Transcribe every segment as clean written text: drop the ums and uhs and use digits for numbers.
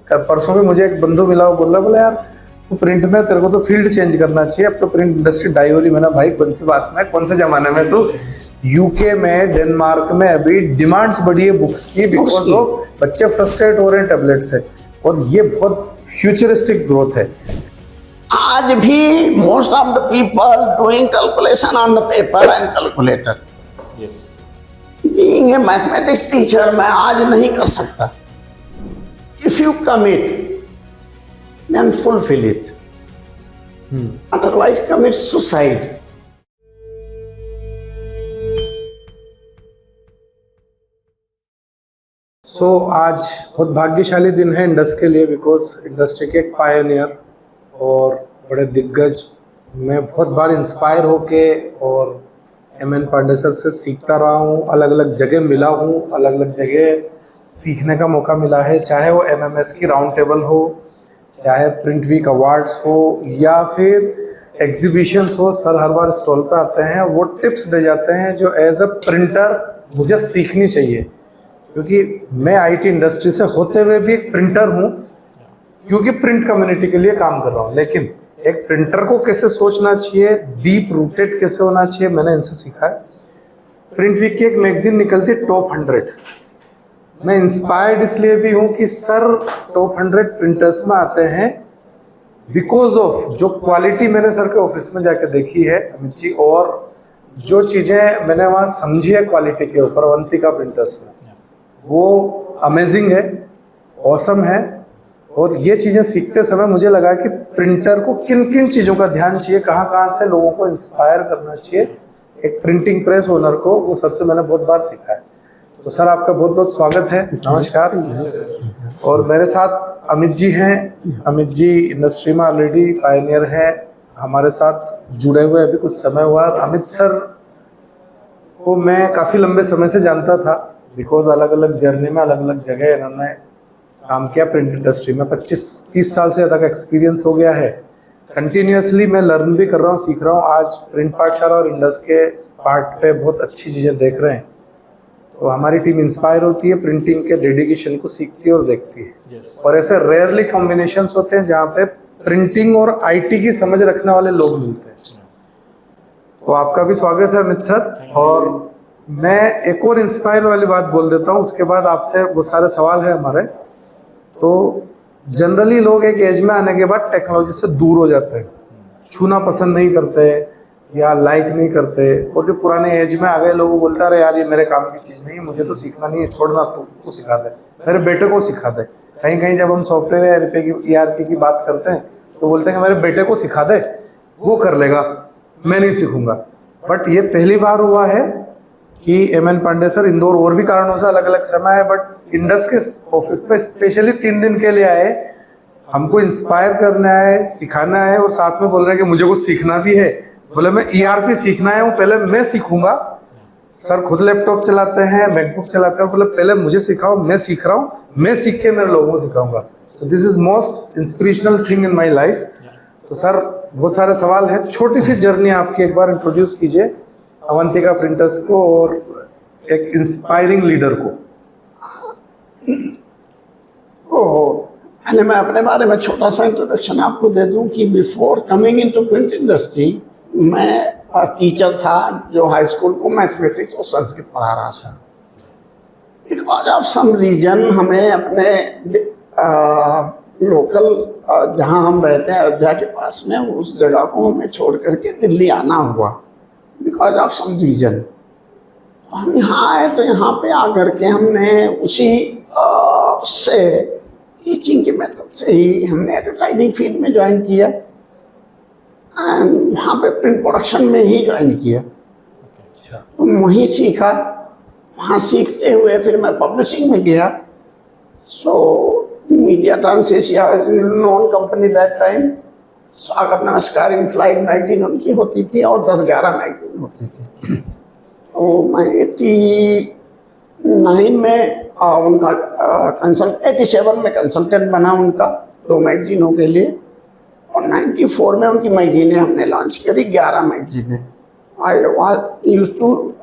परसों भी मुझे एक बंधु मिला, वो बोल रहा, बोला यार तो प्रिंट में तेरे को तो फील्ड चेंज करना चाहिए, अब तो प्रिंट इंडस्ट्री डाई हो रही। मैंने भाई कौन सी बात में, कौन से जमाने में? तो यूके में, डेनमार्क में अभी डिमांड्स बढ़ी है बुक्स की, बिकॉज ऑफ बच्चे फ्रस्ट्रेट हो रहे हैं टैबलेट से, और ये बहुत फ्यूचरिस्टिक ग्रोथ है। आज भी most of the people doing calculation on the paper and calculator. Being a mathematics teacher मैं आज नहीं कर सकता। If you commit then fulfill it. Otherwise commit suicide. So आज बहुत भाग्यशाली दिन है इंडस के लिए, बिकॉज इंडस्ट्री के एक पायनियर और बड़े दिग्गज, मैं बहुत बार इंस्पायर होके और एमएन पांडे सर से सीखता रहा हूँ, अलग अलग जगह मिला हूँ, अलग अलग जगह सीखने का मौका मिला है, चाहे वो एमएमएस की राउंड टेबल हो, चाहे प्रिंट वीक अवार्ड्स हो, या फिर एग्जीबिशंस हो। सर हर बार स्टॉल पे आते हैं, वो टिप्स दे जाते हैं जो एज अ प्रिंटर मुझे सीखनी चाहिए, क्योंकि मैं आईटी इंडस्ट्री से होते हुए भी एक प्रिंटर हूँ, क्योंकि प्रिंट कम्युनिटी के लिए काम कर रहा हूँ। लेकिन एक प्रिंटर को कैसे सोचना चाहिए, डीप रूटेड कैसे होना चाहिए, मैंने इनसे सीखा है। प्रिंट वीक की एक मैगजीन निकलती टॉप 100, मैं इंस्पायर्ड इसलिए भी हूँ कि सर टॉप 100 प्रिंटर्स में आते हैं बिकॉज ऑफ जो क्वालिटी मैंने सर के ऑफिस में जाके देखी है अमित जी, और जो चीज़ें मैंने वहाँ समझी है क्वालिटी के ऊपर अवंतिका प्रिंटर्स में, वो अमेजिंग है, ऑसम है। और ये चीज़ें सीखते समय मुझे लगा कि प्रिंटर को किन किन चीज़ों का ध्यान चाहिए, कहाँ से लोगों को इंस्पायर करना चाहिए एक प्रिंटिंग प्रेस ओनर को, वो सर से मैंने बहुत बार सीखा है। तो सर आपका बहुत बहुत स्वागत है, नमस्कार। और मेरे साथ अमित जी हैं। अमित जी इंडस्ट्री में ऑलरेडी पायनियर हैं, हमारे साथ जुड़े हुए अभी कुछ समय हुआ। अमित सर को मैं काफ़ी लंबे समय से जानता था, बिकॉज अलग अलग जर्नी में अलग अलग जगह इन्होंने काम किया प्रिंट इंडस्ट्री में। 25-30 साल से ज़्यादा का एक्सपीरियंस हो गया है। कंटिन्यूसली मैं लर्न भी कर रहा हूँ, सीख रहा हूँ। आज प्रिंट पाठशाला और इंडस के पार्ट पे बहुत अच्छी चीज़ें देख रहे हैं, तो हमारी टीम इंस्पायर होती है, प्रिंटिंग के डेडिकेशन को सीखती है और देखती है। और ऐसे रेयरली कॉम्बिनेशंस होते हैं जहाँ पे प्रिंटिंग और आईटी की समझ रखने वाले लोग मिलते हैं। तो आपका भी स्वागत है अमित सर। और मैं एक और इंस्पायर वाली बात बोल देता हूँ, उसके बाद आपसे वो सारे सवाल है हमारे। तो जनरली लोग एक एज में आने के बाद टेक्नोलॉजी से दूर हो जाते हैं, छूना पसंद नहीं करते या लाइक नहीं करते, और जो पुराने एज में आ गए लोग बोलते हैं अरे यार ये मेरे काम की चीज़ नहीं है, मुझे तो सीखना नहीं है, छोड़ना, तू सिखा दे, मेरे बेटे को सिखा दे। कहीं कहीं जब हम सॉफ्टवेयर ERP की बात करते हैं तो बोलते हैं कि मेरे बेटे को सिखा दे, वो कर लेगा, मैं नहीं सीखूंगा। बट ये पहली बार हुआ है कि एमएन पांडे सर इंदौर और भी कारणों से अलग अलग समय है, बट इंडस के ऑफिस पे स्पेशली 3 दिन के लिए आए, हमको इंस्पायर करना है, सिखाना है, और साथ में बोल रहे हैं कि मुझे कुछ सीखना भी है। बोले मैं ERP सीखना है, पहले मैं सीखूंगा। सर खुद लैपटॉप चलाते हैं, मैकबुक चलाते हैं, बोले पहले मुझे सिखाओ, मैं सीख रहा हूँ, मैं सीख के मेरे लोगों को सिखाऊंगा। So this is most inspirational thing in my life. तो सर बहुत सारे सवाल हैं, छोटी सी जर्नी आपकी एक बार इंट्रोड्यूस कीजिए अवंतिका प्रिंटर्स को और एक इंस्पायरिंग लीडर को। पहले मैं अपने बारे में छोटा सा इंट्रोडक्शन आपको दे दूं कि before coming into print industry मैं टीचर था जो हाई स्कूल को मैथमेटिक्स और संस्कृत पढ़ा रहा था। बिकॉज ऑफ सम रीजन हमें अपने लोकल जहाँ हम रहते हैं अयोध्या के पास में, उस जगह को हमें छोड़ करके दिल्ली आना हुआ बिकॉज ऑफ सम रीजन। हम यहाँ आए तो यहाँ पे आकर के हमने उसी से टीचिंग के मेथड से ही हमने एडवर्टाइजिंग फील्ड में ज्वाइन किया एंड वहाँ पे प्रिंट प्रोडक्शन में ही ज्वाइन किया। तो वहीं सीखा, वहाँ सीखते हुए फिर मैं पब्लिशिंग में गया। So media Trans Asia non company that time, स्वागत नमस्कार इन फ्लाइट मैगजीन उनकी होती थी और 10-11 मैगजीन होती थी। तो मैं 89 में उनका 87 में कंसल्टेंट बना उनका 2 मैगजीनों के लिए, और 94 में उनकी मैगजीनें हमने लॉन्च करी, 11 मैगजीनें। I was used to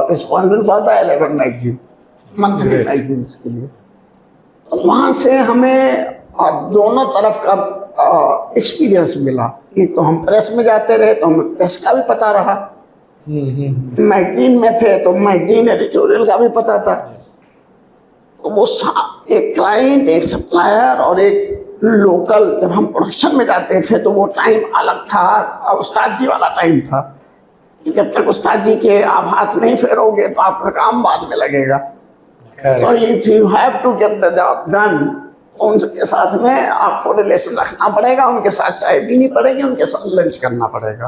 responsible for the 11 magazine monthly magazines के लिए। तो वहाँ से हमें दोनों तरफ का एक्सपीरियंस मिला। एक तो हम प्रेस में जाते रहे तो हमें प्रेस का भी पता रहा, मैगजीन में थे तो मैगजीन एडिटोरियल का भी पता था। तो वो एक क्लाइंट, एक सप्लायर और एक लोकल, जब हम प्रोडक्शन में जाते थे तो वो टाइम अलग था, उस्ताद जी वाला टाइम था कि जब तक उस्ताद जी के आप हाथ नहीं फेरोगे तो आपका काम बाद में लगेगा। So if you have to get the job done, उनके साथ में आपको रिलेशन रखना पड़ेगा, उनके साथ चाय पीनी पड़ेगी, उनके साथ लंच करना पड़ेगा।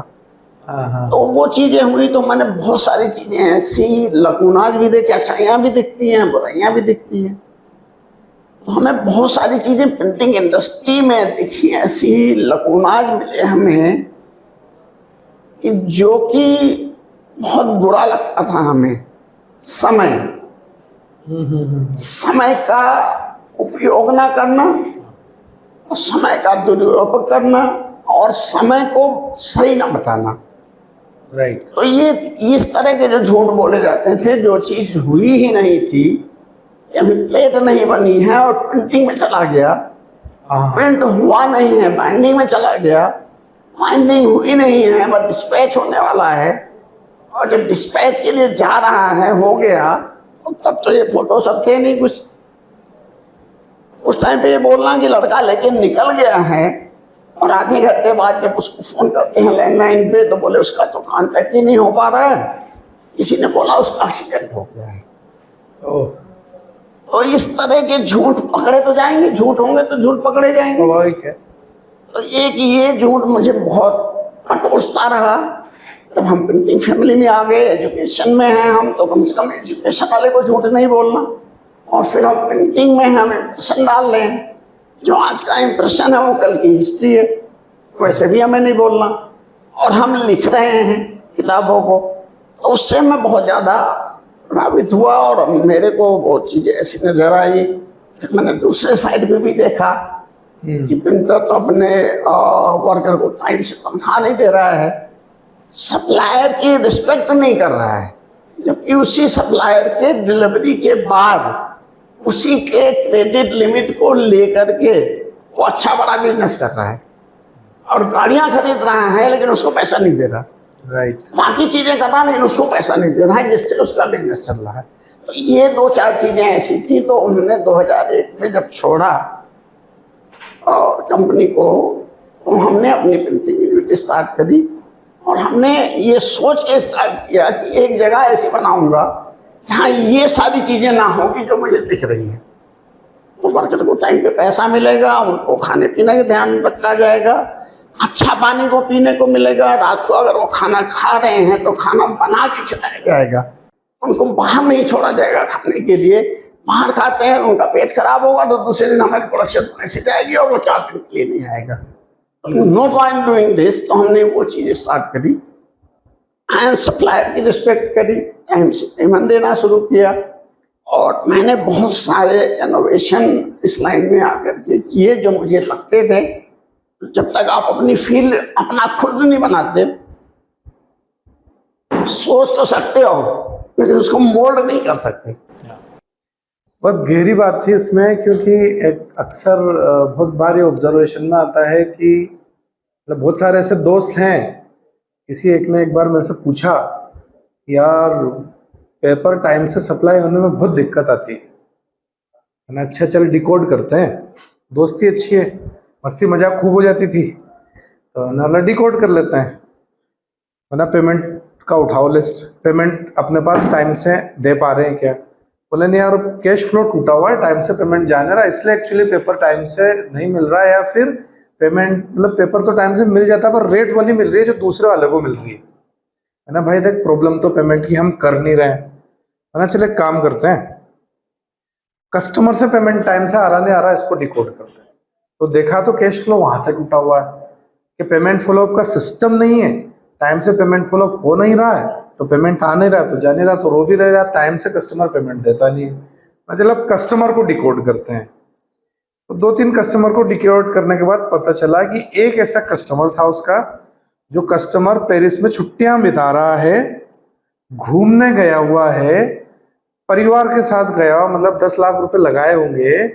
तो वो चीजें हुई तो मैंने बहुत सारी चीजें ऐसी लकुनाज भी देखी, अच्छाइयाँ भी दिखती हैं, बुराइयाँ भी दिखती हैं। तो हमें बहुत सारी चीजें प्रिंटिंग इंडस्ट्री में दिखी, ऐसी लकुनाज मिले हमें कि जो कि बहुत बुरा लगता था हमें। समय का उपयोग ना करना और समय का दुरुपयोग करना और समय को सही ना बताना। राइट। तो ये इस तरह के जो झूठ बोले जाते थे, जो चीज हुई ही नहीं थी, अभी प्लेट नहीं बनी है और प्रिंटिंग में चला गया, प्रिंट हुआ नहीं है, बाइंडिंग में चला गया, बाइंडिंग हुई नहीं है बट डिस्पैच होने वाला है, और जब डिस्पैच के लिए जा रहा है हो गया, तो तब तो ये फोटो सब थे नहीं कुछ। उस टाइम पे ये बोलना कि लड़का लेके निकल गया है और आधे घंटे बाद जब उसको फोन करते हैं लैंडलाइन पे तो बोले उसका तो कांटेक्ट ही नहीं हो पा रहा है, किसी ने बोला उसका एक्सीडेंट हो गया है। तो इस तरह के झूठ पकड़े तो जाएंगे, झूठ होंगे तो झूठ पकड़े जाएंगे। तो एक ये झूठ मुझे बहुत कटोसता रहा। जब हम प्रिंटिंग फैमिली में आ गए, एजुकेशन में हैं हम, तो कम से कम एजुकेशन वाले को झूठ नहीं बोलना, और फिर हम प्रिंटिंग में हम इम्प्रेशन डाल रहे हैं, जो आज का इम्प्रेशन है वो कल की हिस्ट्री है, वैसे भी हमें नहीं बोलना, और हम लिख रहे हैं किताबों को। तो उससे मैं बहुत ज़्यादा प्रभावित हुआ और मेरे को बहुत चीज़ें ऐसी नजर आई। फिर मैंने दूसरे साइड पे भी देखा कि प्रिंटर तो अपने वर्कर को टाइम से तनख्वाह नहीं दे रहा है, सप्लायर की रिस्पेक्ट नहीं कर रहा है, जबकि उसी सप्लायर के डिलीवरी के बाद उसी के क्रेडिट लिमिट को लेकर के वो अच्छा बड़ा बिजनेस कर रहा है और गाड़ियां खरीद रहा है, लेकिन उसको पैसा नहीं दे रहा। राइट। बाकी चीजें कर रहा है लेकिन उसको पैसा नहीं दे रहा है, जिससे उसका बिजनेस चल रहा है। तो ये 2-4 चीजें ऐसी थी। तो उन्होंने 2001 में जब छोड़ा कंपनी को, तो हमने अपनी प्रिंटिंग यूनिट स्टार्ट करी और हमने ये सोच के स्टार्ट किया कि एक जगह ऐसी बनाऊंगा जहाँ ये सारी चीजें ना होगी जो मुझे दिख रही हैं। तो वर्कर को टाइम पे पैसा मिलेगा, उनको खाने पीने का ध्यान रखा जाएगा, अच्छा पानी को पीने को मिलेगा, रात को अगर वो खाना खा रहे हैं तो खाना बना के खिलाया जाएगा, उनको बाहर नहीं छोड़ा जाएगा खाने के लिए। बाहर खाते हैं उनका पेट खराब होगा तो दूसरे दिन हमारी प्रोडक्शन ऐसे जाएगी और वो 4 दिन के लिए नहीं आएगा। No point doing this. तो हमने वो चीज़ स्टार्ट करी एंड सप्लायर की रिस्पेक्ट करी, टाइम से पेमेंट देना शुरू किया, और मैंने बहुत सारे इनोवेशन इस लाइन में आकर के किए जो मुझे लगते थे जब तक आप अपनी फील्ड अपना खुद नहीं बनाते, सोच तो सकते हो लेकिन उसको मोल्ड नहीं कर सकते। बहुत गहरी बात थी इसमें, क्योंकि अक्सर बहुत बार ये ऑब्जर्वेशन में आता है कि मतलब बहुत सारे ऐसे दोस्त हैं, किसी एक ने एक बार मेरे से पूछा यार पेपर टाइम से सप्लाई होने में बहुत दिक्कत आती है ना, अच्छा चल डिकोड करते हैं, दोस्ती अच्छी है, मस्ती मजाक खूब हो जाती थी, तो ना डिकोड कर लेते हैं, वरना पेमेंट का उठाओ लिस्ट, पेमेंट अपने पास टाइम से दे पा रहे हैं क्या? बोले नहीं यार कैश फ्लो टूटा हुआ है, टाइम से पेमेंट जाने रहा, इसलिए एक्चुअली पेपर टाइम से नहीं मिल रहा है, या फिर पेमेंट मतलब पेपर तो टाइम से मिल जाता है पर रेट वो नहीं मिल रही है जो दूसरे वाले को मिल रही है ना। भाई देख प्रॉब्लम तो पेमेंट की हम कर नहीं रहे हैं, है ना, चले काम करते हैं, कस्टमर से पेमेंट टाइम से आ रहा नहीं आ रहा इसको डिकोड करते हैं। तो देखा तो कैश फ्लो वहां से टूटा हुआ है कि पेमेंट फॉलोअप का सिस्टम नहीं है, टाइम से पेमेंट फॉलोअप हो नहीं रहा है, तो पेमेंट आ नहीं रहा तो जा नहीं रहा, तो रो भी रहेगा, टाइम से कस्टमर पेमेंट देता नहीं है, मतलब कस्टमर को डिकोड करते हैं। तो 2-3 कस्टमर को डिकोड करने के बाद पता चला कि एक ऐसा कस्टमर था उसका जो कस्टमर पेरिस में छुट्टियां बिता रहा है, घूमने गया हुआ है, परिवार के साथ गया, मतलब 10 लाख रुपए लगाए होंगे,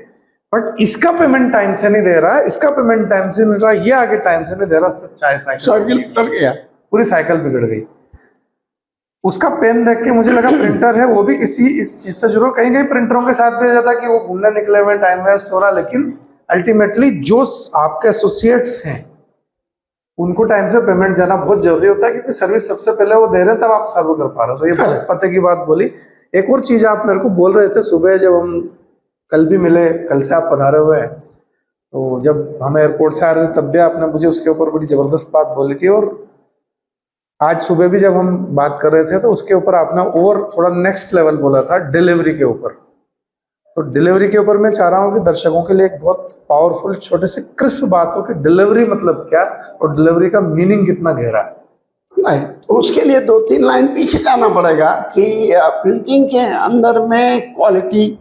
बट इसका पेमेंट टाइम से नहीं दे रहा है, इसका पेमेंट टाइम से नहीं दे रहा, ये आगे टाइम से नहीं दे रहा, चाहे सर्किल बिगड़ गया। पूरी साइकिल बिगड़ गई। उसका पेन देख के मुझे लगा प्रिंटर है, वो भी किसी इस चीज से जरूर कहीं कहीं प्रिंटरों के साथ भी हो जाता है कि वो घूमने निकले हुए टाइम वेस्ट हो रहा, लेकिन अल्टीमेटली जो आपके एसोसिएट्स हैं उनको टाइम से पेमेंट जाना बहुत जरूरी होता है, क्योंकि सर्विस सबसे पहले वो दे रहे हैं तब आप सर्व कर पा रहे हो। तो ये बहुत पते की बात बोली। एक और चीज आप मेरे को बोल रहे थे सुबह, जब हम कल भी मिले, कल से आप पधारे हुए हैं, तो जब हम एयरपोर्ट से आ रहे थे तब भी आपने मुझे उसके ऊपर बड़ी जबरदस्त बात बोली थी, और आज सुबह भी जब हम बात कर रहे थे तो उसके ऊपर आपने और थोड़ा नेक्स्ट लेवल बोला था, डिलीवरी के ऊपर। तो डिलीवरी के ऊपर मैं चाह रहा हूँ कि दर्शकों के लिए एक बहुत पावरफुल छोटे से क्रिस्प बात हो कि डिलीवरी मतलब क्या और डिलीवरी का मीनिंग कितना गहरा है। नहीं, तो उसके लिए 2-3 लाइन पीछे जाना पड़ेगा कि प्रिंटिंग के अंदर में क्वालिटी,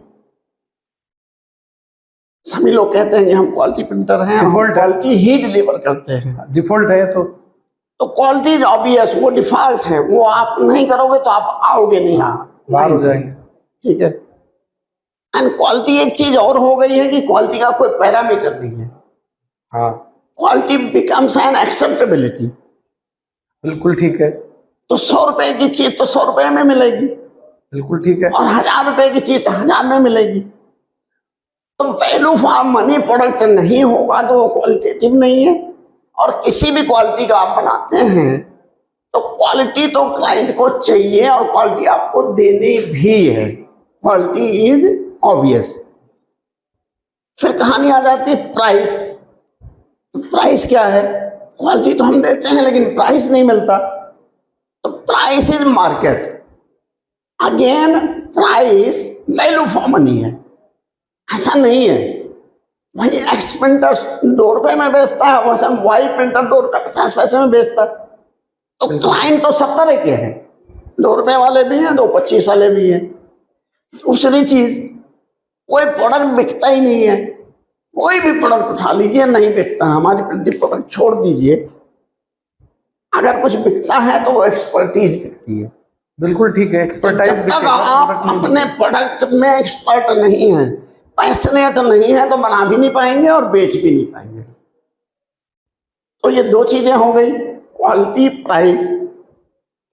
सभी लोग कहते हैं कि हम क्वालिटी प्रिंटर हैं, हम क्वालिटी ही डिलीवर करते हैं। डिफॉल्ट है तो क्वालिटी ऑब्वियस, वो डिफॉल्ट है, वो आप नहीं करोगे तो आप आओगे नहीं, बाहर हो जाएंगे। ठीक है। एंड क्वालिटी एक चीज और हो गई है कि क्वालिटी का कोई पैरामीटर नहीं है। हाँ, क्वालिटी बिकम्स एन एक्सेप्टेबिलिटी। बिल्कुल ठीक है। तो 100 रुपए की चीज तो 100 रुपए में मिलेगी, बिल्कुल ठीक है। और 1000 रुपए की चीज तो 1000 में मिलेगी। तो वैल्यू फॉर मनी प्रोडक्ट नहीं होगा तो वो क्वालिटेटिव नहीं है। और किसी भी क्वालिटी का आप बनाते हैं तो क्वालिटी तो क्लाइंट को चाहिए, और क्वालिटी आपको देनी भी है। Quality is obvious. फिर कहानी आ जाती है प्राइस। तो प्राइस क्या है? क्वालिटी तो हम देते हैं लेकिन प्राइस नहीं मिलता, तो price is market. Again price value for money है, ऐसा नहीं है। वही एक्स प्रिंटर 2 रुपए में बेचता है, वैसे वाई प्रिंटर 2 रुपए 50 पैसे में बेचता है। तो क्लाइंट तो सब तरह के हैं, 2 रुपए वाले भी हैं, 2.25 वाले भी हैं। दूसरी चीज, कोई प्रोडक्ट बिकता ही नहीं है। कोई भी प्रोडक्ट उठा लीजिए, नहीं बिकता। हमारी प्रिंटिंग प्रोडक्ट छोड़ दीजिए, अगर कुछ बिकता है तो वो एक्सपर्टीज बिकती है। बिल्कुल ठीक है, एक्सपर्टाइज। जब तक आप अपने प्रोडक्ट में एक्सपर्ट नहीं है, पैशनेट नहीं है, तो बना भी नहीं पाएंगे और बेच भी नहीं पाएंगे। तो ये 2 चीजें हो गई, क्वालिटी, प्राइस।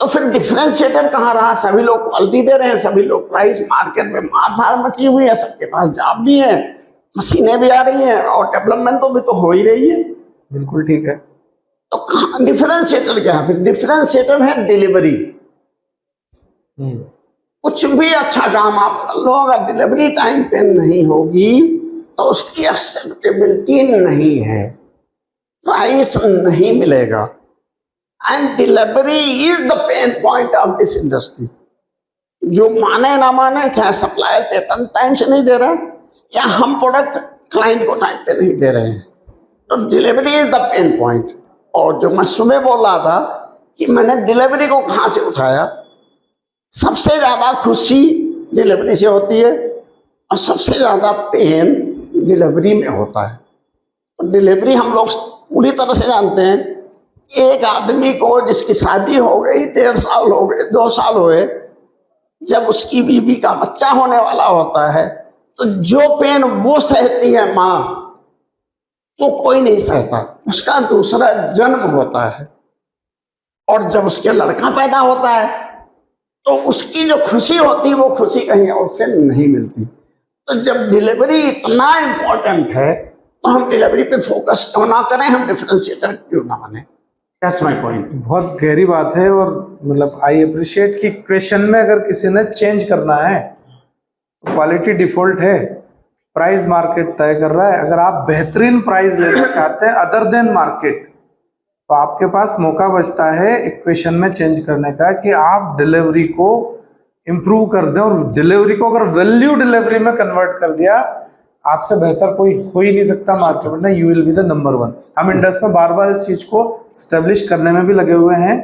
तो फिर डिफरेंशिएटर कहाँ रहा? सभी लोग क्वालिटी दे रहे हैं, सभी लोग प्राइस। मार्केट में मारधाड़ मची हुई है, सबके पास जॉब भी है, मशीनें भी आ रही हैं, और डेवलपमेंट तो भी तो हो ही रही है। बिल्कुल ठीक है। तो कहाँ डिफरेंशिएटर क्या है? फिर डिफरेंशिएटर है डिलीवरी। कुछ भी अच्छा काम आप कर लो, अगर डिलीवरी टाइम पे नहीं होगी तो उसकी एक्सेप्टेबिलिटी नहीं है, प्राइस नहीं मिलेगा। And delivery is the pain point of this industry. जो माने ना माने, चाहे सप्लायर पेपर टाइम से नहीं दे रहा या हम प्रोडक्ट क्लाइंट को टाइम पे नहीं दे रहे हैं, तो delivery is the pain point. और जो मैं सुबह बोल रहा था कि मैंने डिलीवरी को कहाँ से उठाया, सबसे ज्यादा खुशी डिलीवरी से होती है और सबसे ज्यादा पेन डिलीवरी में होता है। तो डिलीवरी हम लोग पूरी तरह से जानते हैं। एक आदमी को जिसकी शादी हो गई, 1.5 साल हो गए, 2 साल हुए, जब उसकी बीवी का बच्चा होने वाला होता है, तो जो पेन वो सहती है माँ, वो कोई नहीं सहता। उसका दूसरा जन्म होता है, और जब उसके लड़का पैदा होता है तो उसकी जो खुशी होती है वो खुशी कहीं और से नहीं मिलती। तो जब डिलीवरी इतना इंपॉर्टेंट है तो हम डिलीवरी पे फोकस क्यों ना करें, हम डिफरेंशिएटर क्यों ना बने? That's my point. बहुत गहरी बात है, और मतलब आई अप्रिशिएट कि क्वेश्चन में अगर किसी ने चेंज करना है तो क्वालिटी डिफॉल्ट है, प्राइस मार्केट तय कर रहा है। अगर आप बेहतरीन प्राइस लेना चाहते हैं अदर देन मार्केट, तो आपके पास मौका बचता है इक्वेशन में चेंज करने का कि आप डिलीवरी को इंप्रूव कर दें, और डिलीवरी को अगर वैल्यू डिलीवरी में कन्वर्ट कर दिया, आपसे बेहतर कोई हो ही नहीं सकता मार्केट में। You will be the number 1। हम इंडस्ट्री में बार बार इस चीज को स्टेब्लिश करने में भी लगे हुए हैं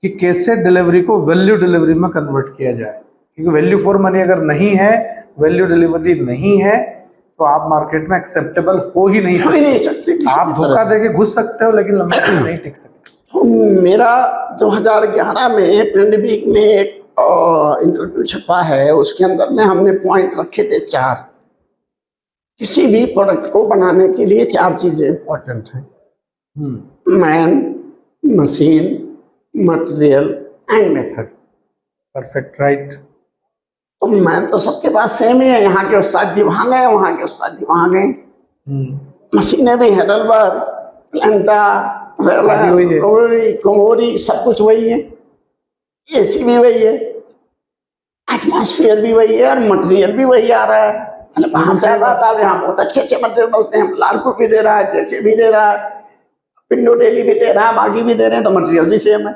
कि कैसे डिलीवरी को वैल्यू डिलीवरी में कन्वर्ट किया जाए, क्योंकि वैल्यू फॉर मनी अगर नहीं है, वैल्यू डिलीवरी नहीं है, तो आप मार्केट में एक्सेप्टेबल हो ही नहीं सकते। आप धोखा देके घुस सकते हो लेकिन लंबे समय नहीं टिक सकते। तो मेरा 2011 में प्रिंट वीक में एक इंटरव्यू छपा है, उसके अंदर में हमने पॉइंट रखे थे 4 किसी भी प्रोडक्ट को बनाने के लिए 4 चीजें इंपॉर्टेंट हैं: man, machine, material and method. Perfect, right. तो मैन तो सबके पास सेम ही है, यहाँ के उस्ताद जी वहां गए, वहां के उस्ताद जी वहां गए। मशीनें भी हेडलबर, प्लांटा, रोलर, कोमोरी, सब कुछ वही है। एसी भी वही है, एटमॉस्फेयर भी वही है, और मटेरियल भी वही आ रहा है। मतलब बाहर से आता था, यहाँ बहुत अच्छे अच्छे मटेरियल मिलते हैं। लालपुर भी दे रहा है, जेके भी दे रहा है, पिंडो डेली भी दे रहा है, बाकी भी दे रहे हैं, तो मटेरियल भी सेम है।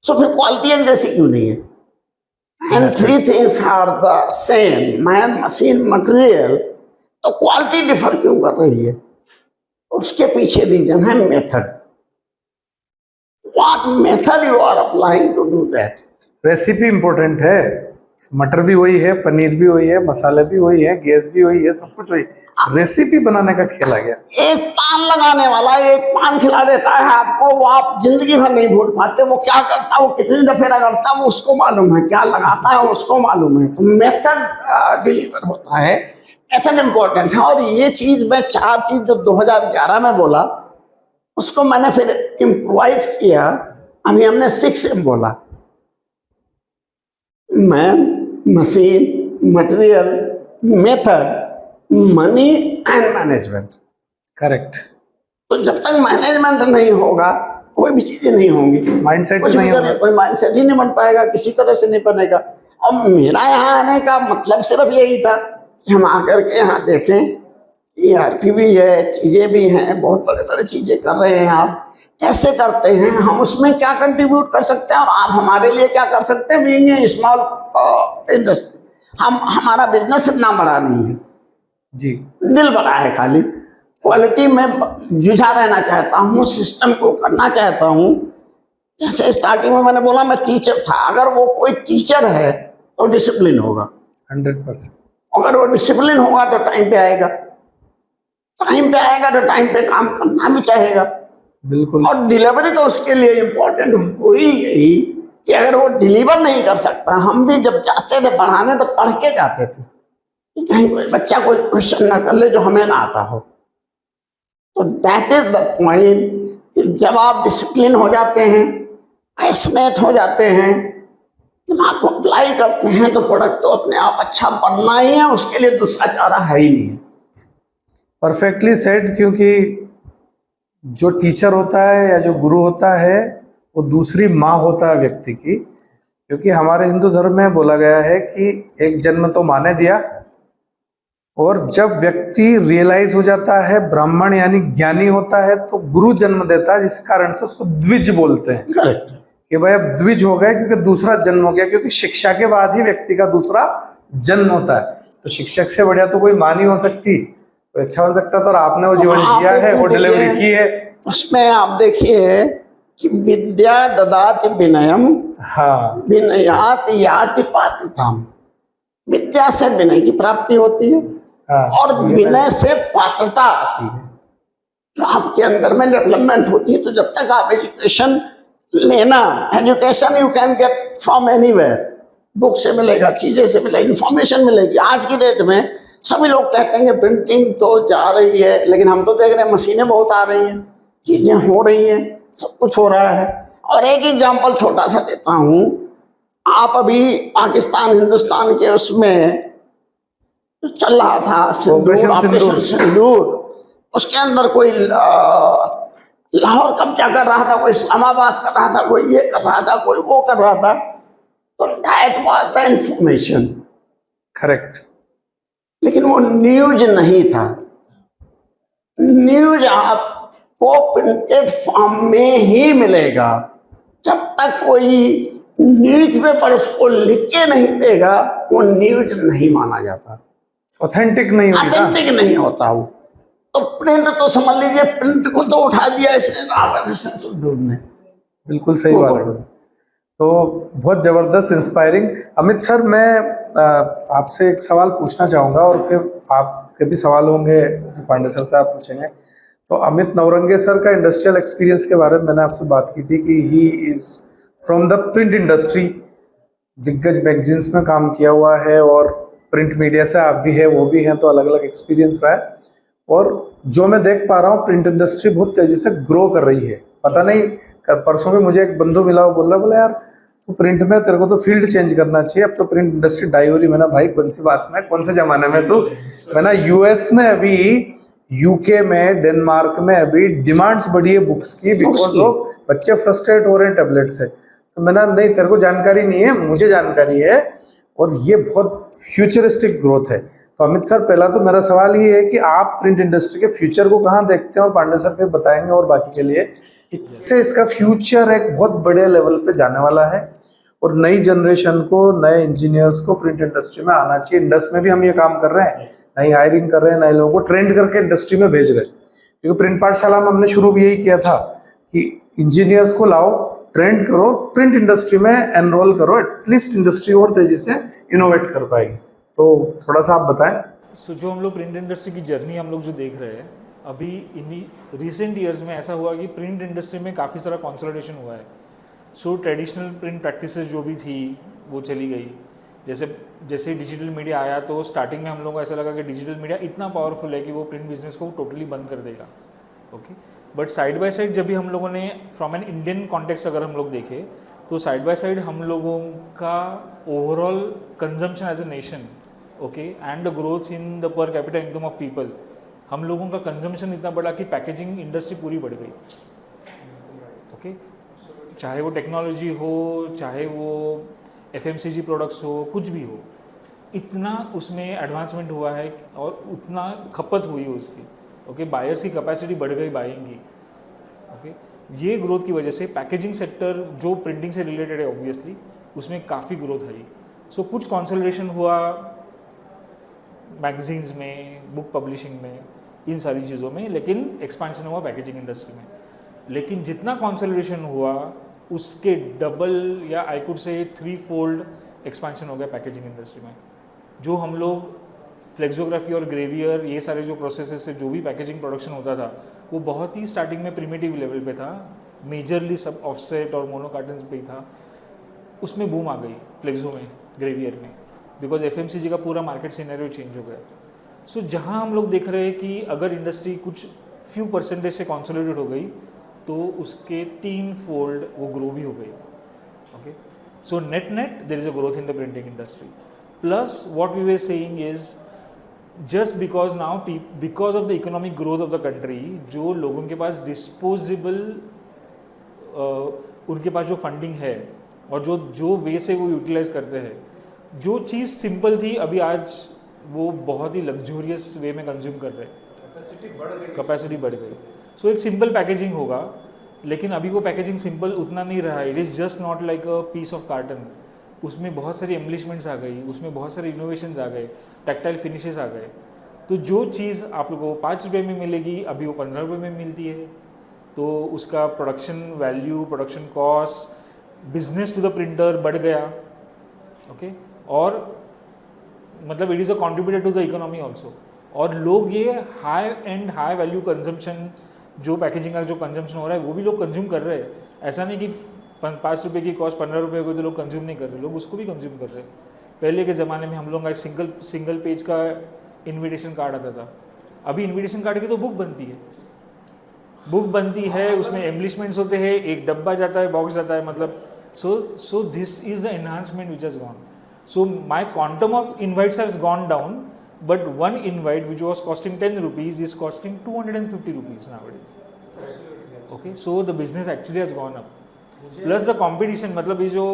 सो फिर क्वालिटी एक जैसी क्यों नहीं है? And 3 things are the same, man, machine, material, तो क्वालिटी डिफर क्यों कर रही है? उसके पीछे रीजन है method. What method you are applying to do that. Recipe important है। मटर भी वही है, पनीर भी वही है, मसाले भी वही है, गैस भी वही है, सब कुछ वही। रेसिपी बनाने का खेल आ गया। एक पान लगाने वाला एक पान खिला देता है आपको, वो आप जिंदगी भर नहीं भूल पाते। वो क्या करता है, वो कितनी दफे रगड़ता है, वो उसको मालूम है। क्या लगाता है, उसको मालूम है। तो मेथड डिलीवर होता है, मेथड इंपॉर्टेंट है। और ये चीज मैं 4 चीज जो 2011 में बोला, उसको मैंने फिर इम्प्रोवाइज किया। अभी हमने 6M बोला: man, machine, material, method, money and management. Correct. तो जब तक मैनेजमेंट नहीं होगा, कोई भी चीजें नहीं होंगी। माइंडसेट कुछ नहीं होगा, कोई माइंडसेट ही नहीं बन पाएगा, किसी तरह से नहीं बनेगा। और मेरा यहाँ आने का मतलब सिर्फ यही था कि हम आकर के यहाँ देखें, ERP भी है, चीजें भी हैं, बहुत बड़े बड़े चीजें कर रहे हैं। आप कैसे करते हैं, हम उसमें क्या कंट्रीब्यूट कर सकते हैं, और आप हमारे लिए क्या कर सकते हैं। बीइंग ए स्मॉल इंडस्ट्री, हमारा बिजनेस इतना बड़ा नहीं है जी, दिल बड़ा है। खाली क्वालिटी में जुझा रहना चाहता हूँ, सिस्टम को करना चाहता हूँ। जैसे स्टार्टिंग में मैंने बोला, मैं टीचर था। अगर वो कोई टीचर है तो डिसिप्लिन होगा, 100%। अगर वो डिसिप्लिन होगा तो टाइम पे आएगा, टाइम पे आएगा तो टाइम पे काम करना भी चाहेगा। बिल्कुल। और डिलीवरी तो उसके लिए इम्पोर्टेंट हो ही गई कि अगर वो डिलीवर नहीं कर सकता। हम भी जब जाते थे पढ़ाने तो पढ़ के जाते थे, कहीं कोई बच्चा कोई क्वेश्चन ना कर ले जो हमें ना आता हो। तो दैट इज द पॉइंट। जब आप डिसिप्लिन हो जाते हैं, पैशनेट हो जाते हैं, दिमाग को अप्लाई करते हैं, तो प्रोडक्ट तो अपने आप अच्छा बनना ही है। उसके लिए दूसरा चारा है ही नहीं। Perfectly said. क्योंकि जो टीचर होता है या जो गुरु होता है, वो दूसरी माँ होता है व्यक्ति की। क्योंकि हमारे हिंदू धर्म में बोला गया है कि एक जन्म तो माँ ने दिया, और जब व्यक्ति रियलाइज हो जाता है, ब्राह्मण यानी ज्ञानी होता है, तो गुरु जन्म देता है, जिस कारण से उसको द्विज बोलते हैं। करेक्ट। कि भाई अब द्विज हो गए, क्योंकि दूसरा जन्म हो गया। क्योंकि शिक्षा के बाद ही व्यक्ति का दूसरा जन्म होता है। तो शिक्षक से बढ़िया तो कोई माँ नहीं हो सकती, कोई अच्छा बन सकता था। और आपने वो जीवन जिया है, वो डिलीवरी की है। उसमें आप देखिए कि विद्या ददाति विनयम, हाँ, विनयात याति पात्रताम। विद्या से विनय की प्राप्ति होती है, हाँ, और विनय से पात्रता आती है, जो आपके अंदर में डेवलपमेंट होती है। तो जब तक आप एजुकेशन लेना, education you can get from anywhere, book से मिलेगा, चीजें से मिलेगी, इंफॉर्मेशन मिलेगी। आज की डेट में सभी लोग कहते हैं कि प्रिंटिंग तो जा रही है, लेकिन हम तो देख रहे हैं मशीनें बहुत आ रही हैं, चीजें हो रही हैं, सब कुछ हो रहा है। और एक एग्जांपल छोटा सा देता हूं। आप अभी पाकिस्तान हिंदुस्तान के उसमें चल रहा था ऑपरेशन सिंदूर, उसके अंदर कोई लाहौर कब्जा कर रहा था, कोई इस्लामाबाद कर रहा था, कोई ये कर रहा था, कोई वो कर रहा था। तो that was the information. Correct. लेकिन वो न्यूज नहीं था। न्यूज आपको प्रिंटेड फॉर्म में ही मिलेगा। जब तक कोई न्यूज़पेपर उसको लिख के नहीं देगा, वो न्यूज नहीं माना जाता, ऑथेंटिक नहीं होता, ऑथेंटिक नहीं होता वो। तो प्रिंट तो समझ लीजिए, प्रिंट को तो उठा दिया इसने। बिल्कुल सही बात है। तो बहुत जबरदस्त, इंस्पायरिंग। अमित सर, मैं आपसे एक सवाल पूछना चाहूँगा, और फिर आपके भी सवाल होंगे जो पांडे सर से आप पूछेंगे। तो अमित नवरंगे सर का इंडस्ट्रियल एक्सपीरियंस के बारे में मैंने आपसे बात की थी कि he is from the print industry, दिग्गज मैगजीन्स में काम किया हुआ है, और प्रिंट मीडिया से आप भी है, वो भी हैं, तो अलग अलग एक्सपीरियंस रहा है। और जो मैं देख पा रहा हूँ, प्रिंट इंडस्ट्री बहुत तेजी से ग्रो कर रही है। पता नहीं, परसों में मुझे एक बंधु मिला, वो बोल रहा, बोला यार तू प्रिंट में, तेरे को तो फील्ड चेंज करना चाहिए, अब तो प्रिंट इंडस्ट्री डाई हो रही। मैंने भाई कौन सी बात में, कौन से जमाने में तू। मैंने यूएस में अभी, यूके में, डेनमार्क में अभी डिमांड्स बढ़ी है बुक्स की, बिकॉज ऑफ बच्चे फ्रस्ट्रेट हो रहे हैं टैबलेट से। तो मैंने, नहीं तेरे को जानकारी नहीं है, मुझे जानकारी है, और ये बहुत फ्यूचरिस्टिक ग्रोथ है। तो अमित सर, पहला तो मेरा सवाल ये है कि आप प्रिंट इंडस्ट्री के फ्यूचर को कहाँ देखते हैं, और पांडे सर फिर बताएंगे और बाकी के लिए, इससे इसका फ्यूचर एक बहुत बड़े लेवल पे जाने वाला है, और नई जनरेशन को, नए इंजीनियर्स को प्रिंट इंडस्ट्री में आना चाहिए। इंडस्ट्री में भी हम ये काम कर रहे हैं, नई हायरिंग कर रहे हैं, नए लोगों को ट्रेंड करके इंडस्ट्री में भेज रहे हैं। क्योंकि प्रिंट पाठशाला में हमने शुरू भी यही किया था कि इंजीनियर्स को लाओ, ट्रेंड करो, प्रिंट इंडस्ट्री में एनरोल करो, एटलीस्ट इंडस्ट्री और तेजी से इनोवेट कर पाएगी। तो थोड़ा सा आप बताएं। सो जो हम लोग प्रिंट इंडस्ट्री की जर्नी हम लोग जो देख रहे हैं अभी इन रिसेंट ईयर्स में, ऐसा हुआ कि प्रिंट इंडस्ट्री में काफ़ी सारा कंसोलिडेशन हुआ है। सो ट्रेडिशनल प्रिंट प्रैक्टिसेस जो भी थी वो चली गई। जैसे डिजिटल मीडिया आया तो स्टार्टिंग में हम लोगों को ऐसा लगा कि डिजिटल मीडिया इतना पावरफुल है कि वो प्रिंट बिजनेस को टोटली बंद कर देगा। Okay, but side by side जब भी हम लोगों ने फ्रॉम एन इंडियन कॉन्टेक्स्ट अगर हम लोग देखें तो साइड बाय साइड हम लोगों का overall consumption as a nation, okay, and the growth in the per capita income of people, हम लोगों का कंजम्पशन इतना बढ़ा कि पैकेजिंग इंडस्ट्री पूरी बढ़ गई। ओके, चाहे वो टेक्नोलॉजी हो, चाहे वो एफएमसीजी प्रोडक्ट्स हो, कुछ भी हो, इतना उसमें एडवांसमेंट हुआ है और उतना खपत हुई है उसकी। ओके, बायर्स की कैपेसिटी बढ़ गई बाइंग की। ओके, ये ग्रोथ की वजह से पैकेजिंग सेक्टर जो प्रिंटिंग से रिलेटेड है ऑब्वियसली उसमें काफ़ी ग्रोथ आई। सो कुछ कंसोलिडेशन हुआ मैगजीन्स में, बुक पब्लिशिंग में, इन सारी चीज़ों में, लेकिन एक्सपांशन हुआ पैकेजिंग इंडस्ट्री में। लेकिन जितना कंसोलिडेशन हुआ उसके डबल या I could say 3-fold expansion हो गया पैकेजिंग इंडस्ट्री में। जो हम लोग फ्लेक्सोग्राफी और ग्रेवियर, ये सारे जो प्रोसेसेस से जो भी पैकेजिंग प्रोडक्शन होता था वो बहुत ही स्टार्टिंग में प्रिमिटिव लेवल पे था, मेजरली सब ऑफसेट और मोनो कार्टन्स पे ही था। उसमें बूम आ गई फ्लेक्सो में, ग्रेवियर में, बिकॉज एफएमसीजी का पूरा मार्केट सिनेरियो चेंज हो गया। सो जहाँ हम लोग देख रहे हैं कि अगर इंडस्ट्री कुछ फ्यू परसेंटेज से कॉन्सोलिडेट हो गई तो उसके 3-fold वो ग्रो भी हो गई। Okay, so net there is a growth in the printing industry. Plus what we were saying is just because now because of the economic growth of the country, जो लोगों के पास डिस्पोजेबल उनके पास जो funding है और जो वे से वो यूटिलाइज करते हैं, जो चीज़ सिंपल थी अभी आज वो बहुत ही लग्जूरियस वे में कंज्यूम कर रहे हैं, कैपेसिटी बढ़ गई। सो एक सिंपल पैकेजिंग होगा, लेकिन अभी वो पैकेजिंग सिंपल उतना नहीं रहा। It is just not like a piece of carton. उसमें बहुत सारी एम्बलिशमेंट्स आ गई, उसमें बहुत सारे इनोवेशंस आ गए, टैक्टाइल फिनिशेस आ गए। तो जो चीज़ आप लोगों को 5 रुपये में मिलेगी अभी वो 15 रुपये में मिलती है। तो उसका production value, production cost, business to the printer बढ़ गया। ओके, और मतलब it is a contributor to the economy also. और लोग ये high end high value consumption, जो पैकेजिंग का जो कंजम्पशन हो रहा है वो भी लोग कंज्यूम कर रहे हैं। ऐसा नहीं कि 5 रुपये की कॉस्ट 15 रुपये को तो लोग कंज्यूम नहीं कर रहे, लोग उसको भी कंज्यूम कर रहे हैं। पहले के ज़माने में हम लोग का सिंगल पेज का इन्विटेशन कार्ड आता था, अभी इन्विटेशन कार्ड की तो बुक बनती है, उसमें एम्बलिशमेंट्स होते हैं, एक डब्बा जाता है, बॉक्स जाता है, मतलब so this is the enhancement which has gone. So my quantum of invites has gone down, but one invite which was costing 10 rupees is costing 250 rupees nowadays. Okay, so the business actually has gone up. Plus the competition, मतलब ये जो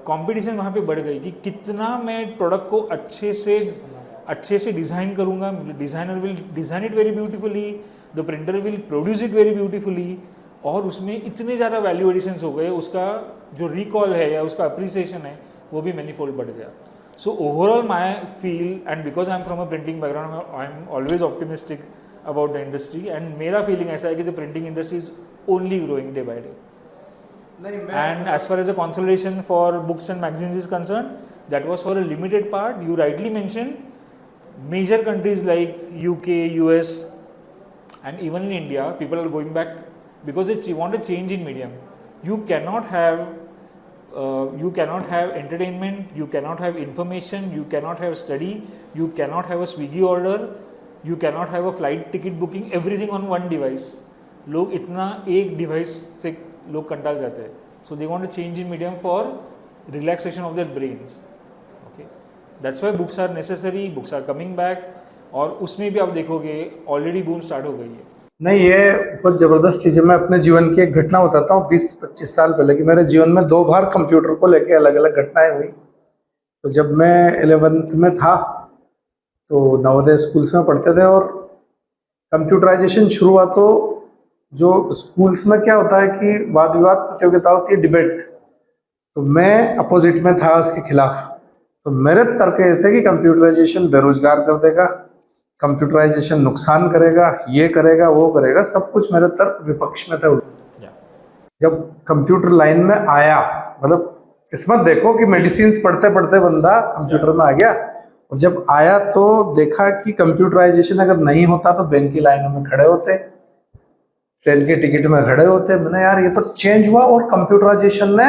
competition वहाँ पे बढ़ गई कि कितना मैं प्रोडक्ट को अच्छे से डिज़ाइन करूँगा। Designer will design it very beautifully, the printer will produce it very beautifully, और उसमें इतने ज़्यादा वैल्यू एडिशंस हो गए, उसका जो रिकॉल है या उसका अप्रिसिएशन है वो भी मैनीफोल्ड बढ़ गया। So overall my feel, and because I am from a printing background, I am always optimistic about the industry, and मेरा feeling ऐसा है कि the printing industry is only growing day by day. And as far as the consolidation for books and magazines is concerned, that was for a limited part. You rightly mentioned major countries like UK, US, and even in India, people are going back because they want a change in medium. You cannot have you cannot have entertainment, you cannot have information, you cannot have study, you cannot have a Swiggy order, you cannot have a flight ticket booking, everything on one device. लोग इतना एक device से लोग कंटाल जाते हैं. So they want to change in medium for relaxation of their brains. Okay, that's why books are necessary, books are coming back. और उसमें भी आप देखोगे ऑलरेडी बूम स्टार्ट हो गई है. नहीं, ये बहुत ज़बरदस्त चीज़ है. मैं अपने जीवन की एक घटना बताता हूँ. 20-25 साल पहले की मेरे जीवन में 2 बार कंप्यूटर को लेके अलग अलग घटनाएं हुई. तो जब मैं 11th में था तो नवोदय स्कूल्स में पढ़ते थे और कंप्यूटराइजेशन शुरू हुआ. तो जो स्कूल्स में क्या होता है कि वाद विवाद प्रतियोगिता होती है, डिबेट. तो मैं अपोजिट में था उसके खिलाफ. तो मेरे तर्क ये थे कि कंप्यूटराइजेशन बेरोजगार कर देगा, कंप्यूटराइजेशन नुकसान करेगा, ये करेगा वो करेगा, सब कुछ मेरे तर्क विपक्ष में था. जब कंप्यूटर लाइन में आया, मतलब किस्मत देखो कि मेडिसिन पढ़ते पढ़ते बंदा कंप्यूटर में आ गया. और जब आया तो देखा कि कंप्यूटराइजेशन अगर नहीं होता तो बैंक की लाइनों में खड़े होते, ट्रेन के टिकट में खड़े होते. मैंने यार ये तो चेंज हुआ. और कंप्यूटराइजेशन ने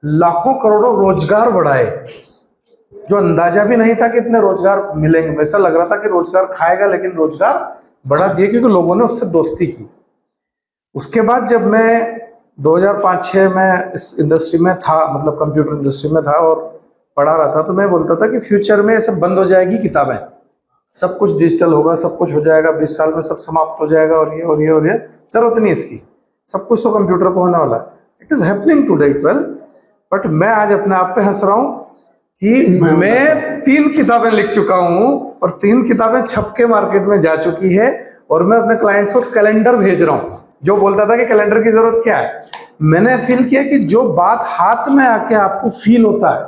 लाखों करोड़ों रोजगार बढ़ाए, जो अंदाजा भी नहीं था कि इतने रोजगार मिलेंगे. ऐसा लग रहा था कि रोजगार खाएगा, लेकिन रोजगार बढ़ा दिए क्योंकि लोगों ने उससे दोस्ती की. उसके बाद जब मैं 2005-06 में इस इंडस्ट्री में था, मतलब कंप्यूटर इंडस्ट्री में था और पढ़ा रहा था, तो मैं बोलता था कि फ्यूचर में सब बंद हो जाएगी किताबें, सब कुछ डिजिटल होगा, सब कुछ हो जाएगा, 20 साल में सब समाप्त हो जाएगा और ये और ये और ये, जरूरत नहीं इसकी, सब कुछ तो कंप्यूटर पर होने वाला है. It is happening today 12. But मैं आज अपने आप पे हंस रहा हूँ कि मैं 3 किताबें लिख चुका हूँ और 3 किताबें छप के मार्केट में जा चुकी है. और मैं अपने क्लाइंट्स को कैलेंडर भेज रहा हूँ. जो बोलता था कि कैलेंडर की जरूरत क्या है, मैंने फील किया कि जो बात हाथ में आके आपको फील होता है,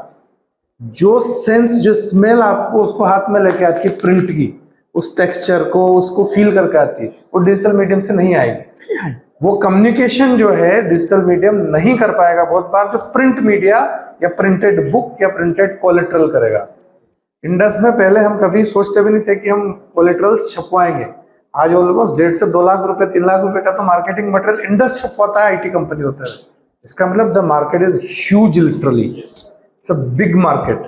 जो सेंस, जो स्मेल आपको उसको हाथ में लेके आती है, प्रिंट की, उस टेक्सचर को उसको फील करके आती है, वो डिजिटल मीडियम से नहीं आएगी. वो कम्युनिकेशन जो है डिजिटल मीडियम नहीं कर पाएगा बहुत बार, जो प्रिंट मीडिया या प्रिंटेड बुक या प्रिंटेड कोलेट्रल करेगा. इंडस में पहले हम कभी सोचते भी नहीं थे कि हम कोलेट्रल छपवाएंगे. आज ऑलमोस्ट 1.5 से 2 लाख रुपए, 3 लाख रुपए का तो मार्केटिंग मटेरियल इंडस छपवाता है, आईटी कंपनी होता है. इसका मतलब the market is huge, literally it's a big market.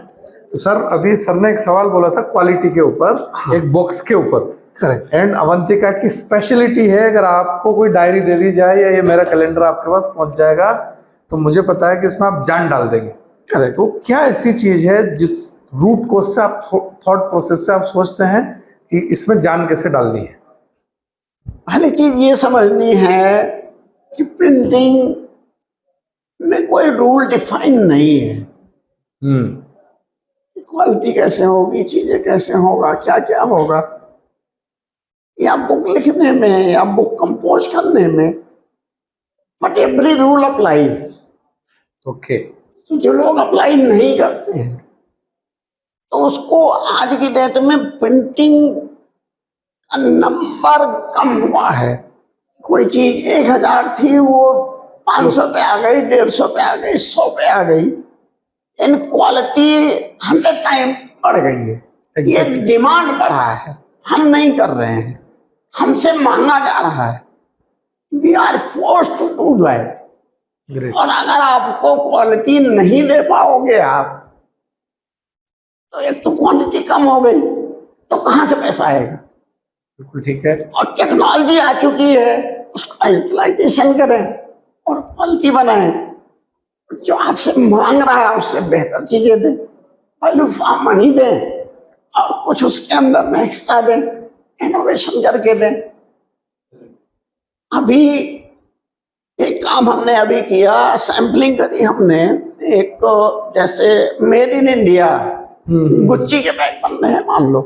तो सर, अभी सर ने एक सवाल बोला था क्वालिटी के ऊपर, एक बॉक्स के ऊपर. करेक्ट. एंड अवंतिका की स्पेशलिटी है, अगर आपको कोई डायरी दे दी जाए या ये मेरा कैलेंडर आपके पास पहुंच जाएगा तो मुझे पता है कि इसमें आप जान डाल देंगे. करेक्ट. तो क्या ऐसी चीज है जिस रूट कोज से आप, थॉट प्रोसेस से आप सोचते हैं कि इसमें जान कैसे डालनी है? पहली चीज ये समझनी है कि प्रिंटिंग में कोई रूल डिफाइन नहीं है. क्वालिटी कैसे होगी, चीजें कैसे होगा, क्या क्या होगा, या बुक लिखने में या बुक कंपोज करने में, but every rule applies. Okay. तो जो लोग अप्लाई नहीं करते हैं तो उसको आज की डेट में प्रिंटिंग का नंबर कम हुआ है. कोई चीज 1000 थी वो 500 पे आ गई, 150 पे आ गई, 100 पे आ गई. इन क्वालिटी 100 टाइम बढ़ गई है. ये डिमांड बढ़ा है, हम नहीं कर रहे हैं, हमसे मांगा जा रहा है. We are forced to do that. और अगर आपको क्वालिटी नहीं दे पाओगे आप, तो एक तो क्वांटिटी कम हो गई, तो कहां से पैसा आएगा? बिल्कुल ठीक है. और टेक्नोलॉजी आ चुकी है, उसका यूटिलाइजेशन करें और क्वालिटी बनाएं. जो आपसे मांग रहा है उससे बेहतर चीजें दें, वैल्यू फॉर मनी दें और कुछ उसके अंदर में एक्स्ट्रा दें, इनोवेशन करके दें. अभी एक काम हमने अभी किया, सैम्पलिंग करी हमने. एक जैसे मेड इन इंडिया गुच्ची के बैग बन रहे हैं मान लो,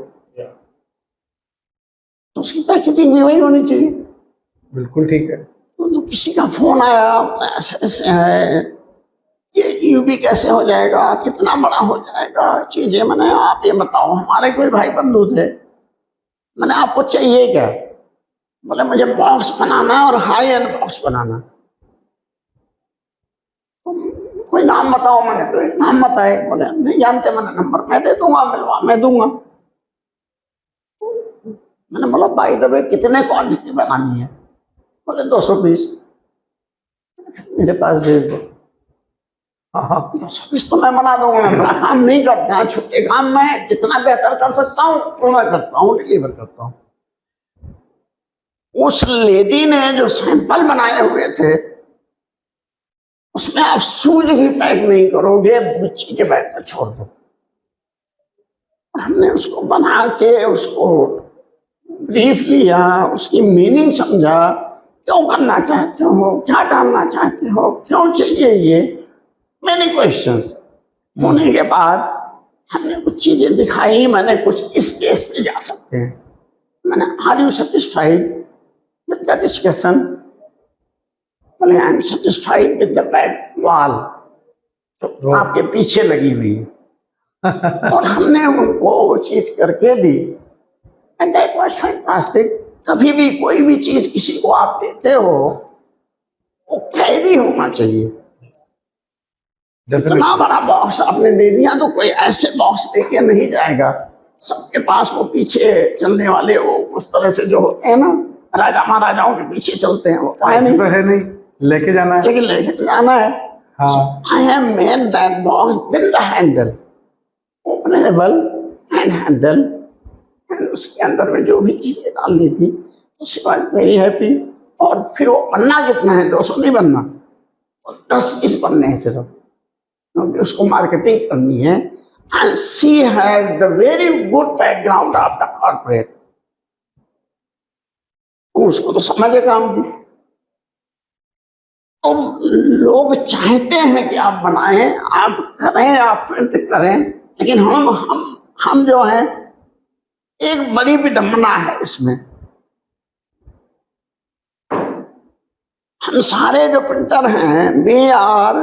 तो उसकी पैकेजिंग भी वही होनी चाहिए. बिल्कुल ठीक है. तो किसी का फोन आया, ऐसे ऐसे है, ये यूबी कैसे हो जाएगा, कितना बड़ा हो जाएगा, चीजें. मैंने आप ये बताओ, हमारे कोई भाई बंधु थे, मैंने आपको चाहिए क्या? बोले मुझे बॉक्स बनाना और हाई एंड बॉक्स बनाना. तो कोई नाम बताओ. मैंने तो एक नाम बताए. बोले नहीं जानते. मैंने नंबर मैं दे दूंगा, मिलवा मैं दूंगा. मैंने बोला बाय द वे कितने क्वांटिटी बनानी है? बोले 220. मेरे पास भेज दो. हाँ 220 तो मैं बना दूंगा, मैं बड़ा काम नहीं करता, छोटे काम मैं जितना बेहतर कर सकता हूँ वो मैं करता हूँ, डिलीवर करता हूँ। उस लेडी ने जो सैंपल बनाए हुए थे उसमें आप शूज भी पैक नहीं करोगे, बच्ची के बैग में छोड़ दो। और हमने उसको बना के उसको ब्रीफ लिया, उसकी मीनिंग समझा, क्यों करना चाहते हो, क्या डालना चाहते हो, क्यों चाहिए ये, मैनी क्वेश्चंस होने के बाद हमने कुछ चीजें दिखाई। मैंने कुछ इस बेस पे जा सकते हैं, मैंने are you satisfied with the discussion, बोले I am satisfied with the back wall, तो आपके पीछे लगी हुई है। और हमने उनको वो चीज करके दी एंड दैट वाज फैंटास्टिक। कभी भी कोई भी चीज किसी को आप देते हो वो कैरी होना चाहिए। इतना बड़ा बॉक्स आपने दे दिया तो कोई ऐसे बॉक्स लेके नहीं जाएगा। सबके पास वो पीछे चलने वाले वो उस तरह से जो होते हैं ना, राजा महाराजाओं के पीछे चलते हैं, वो तो है नहीं, तो है नहीं, लेके जाना है, लेकिन लेके जाना है। I have made that box with the handle, openable and handle, and उसके अंदर में जो भी चीजें डालनी थी तो शी वाज वेरी हैप्पी। और फिर वो बनना कितना है, 200 नहीं बनना, 10 पीस बनने हैं सिर्फ, क्योंकि उसको मार्केटिंग करनी है। And she has the very good background of the corporate, उसको तो समझ है काम की। तो लोग चाहते हैं कि आप बनाएं, आप करें, आप प्रिंट करें, लेकिन हम जो है, एक बड़ी विडंबना है इसमें, हम सारे जो प्रिंटर हैं we are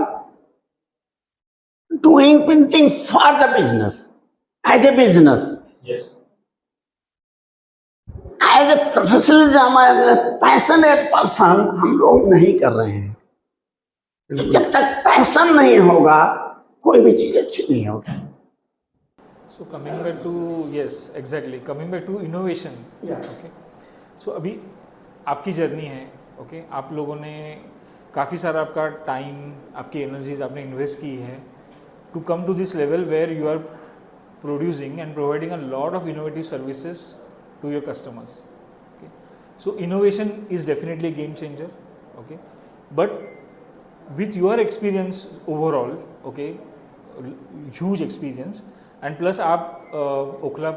doing printing for the business, as a business, as a professional passionate person हम लोग नहीं कर रहे हैं। तो जब तक पैशन नहीं होगा कोई भी चीज अच्छी नहीं होगी। So coming back to, yes, exactly, coming back to innovation. Okay. So अभी आपकी जर्नी है, ओके, आप लोगों ने काफ़ी सारा आपका टाइम, आपकी एनर्जीज आपने इन्वेस्ट की है to come to this level where you are producing and providing a lot of innovative services to your customers. Okay. So innovation is definitely a game changer. Okay. But with your experience overall, okay, huge experience, and plus आप Okhla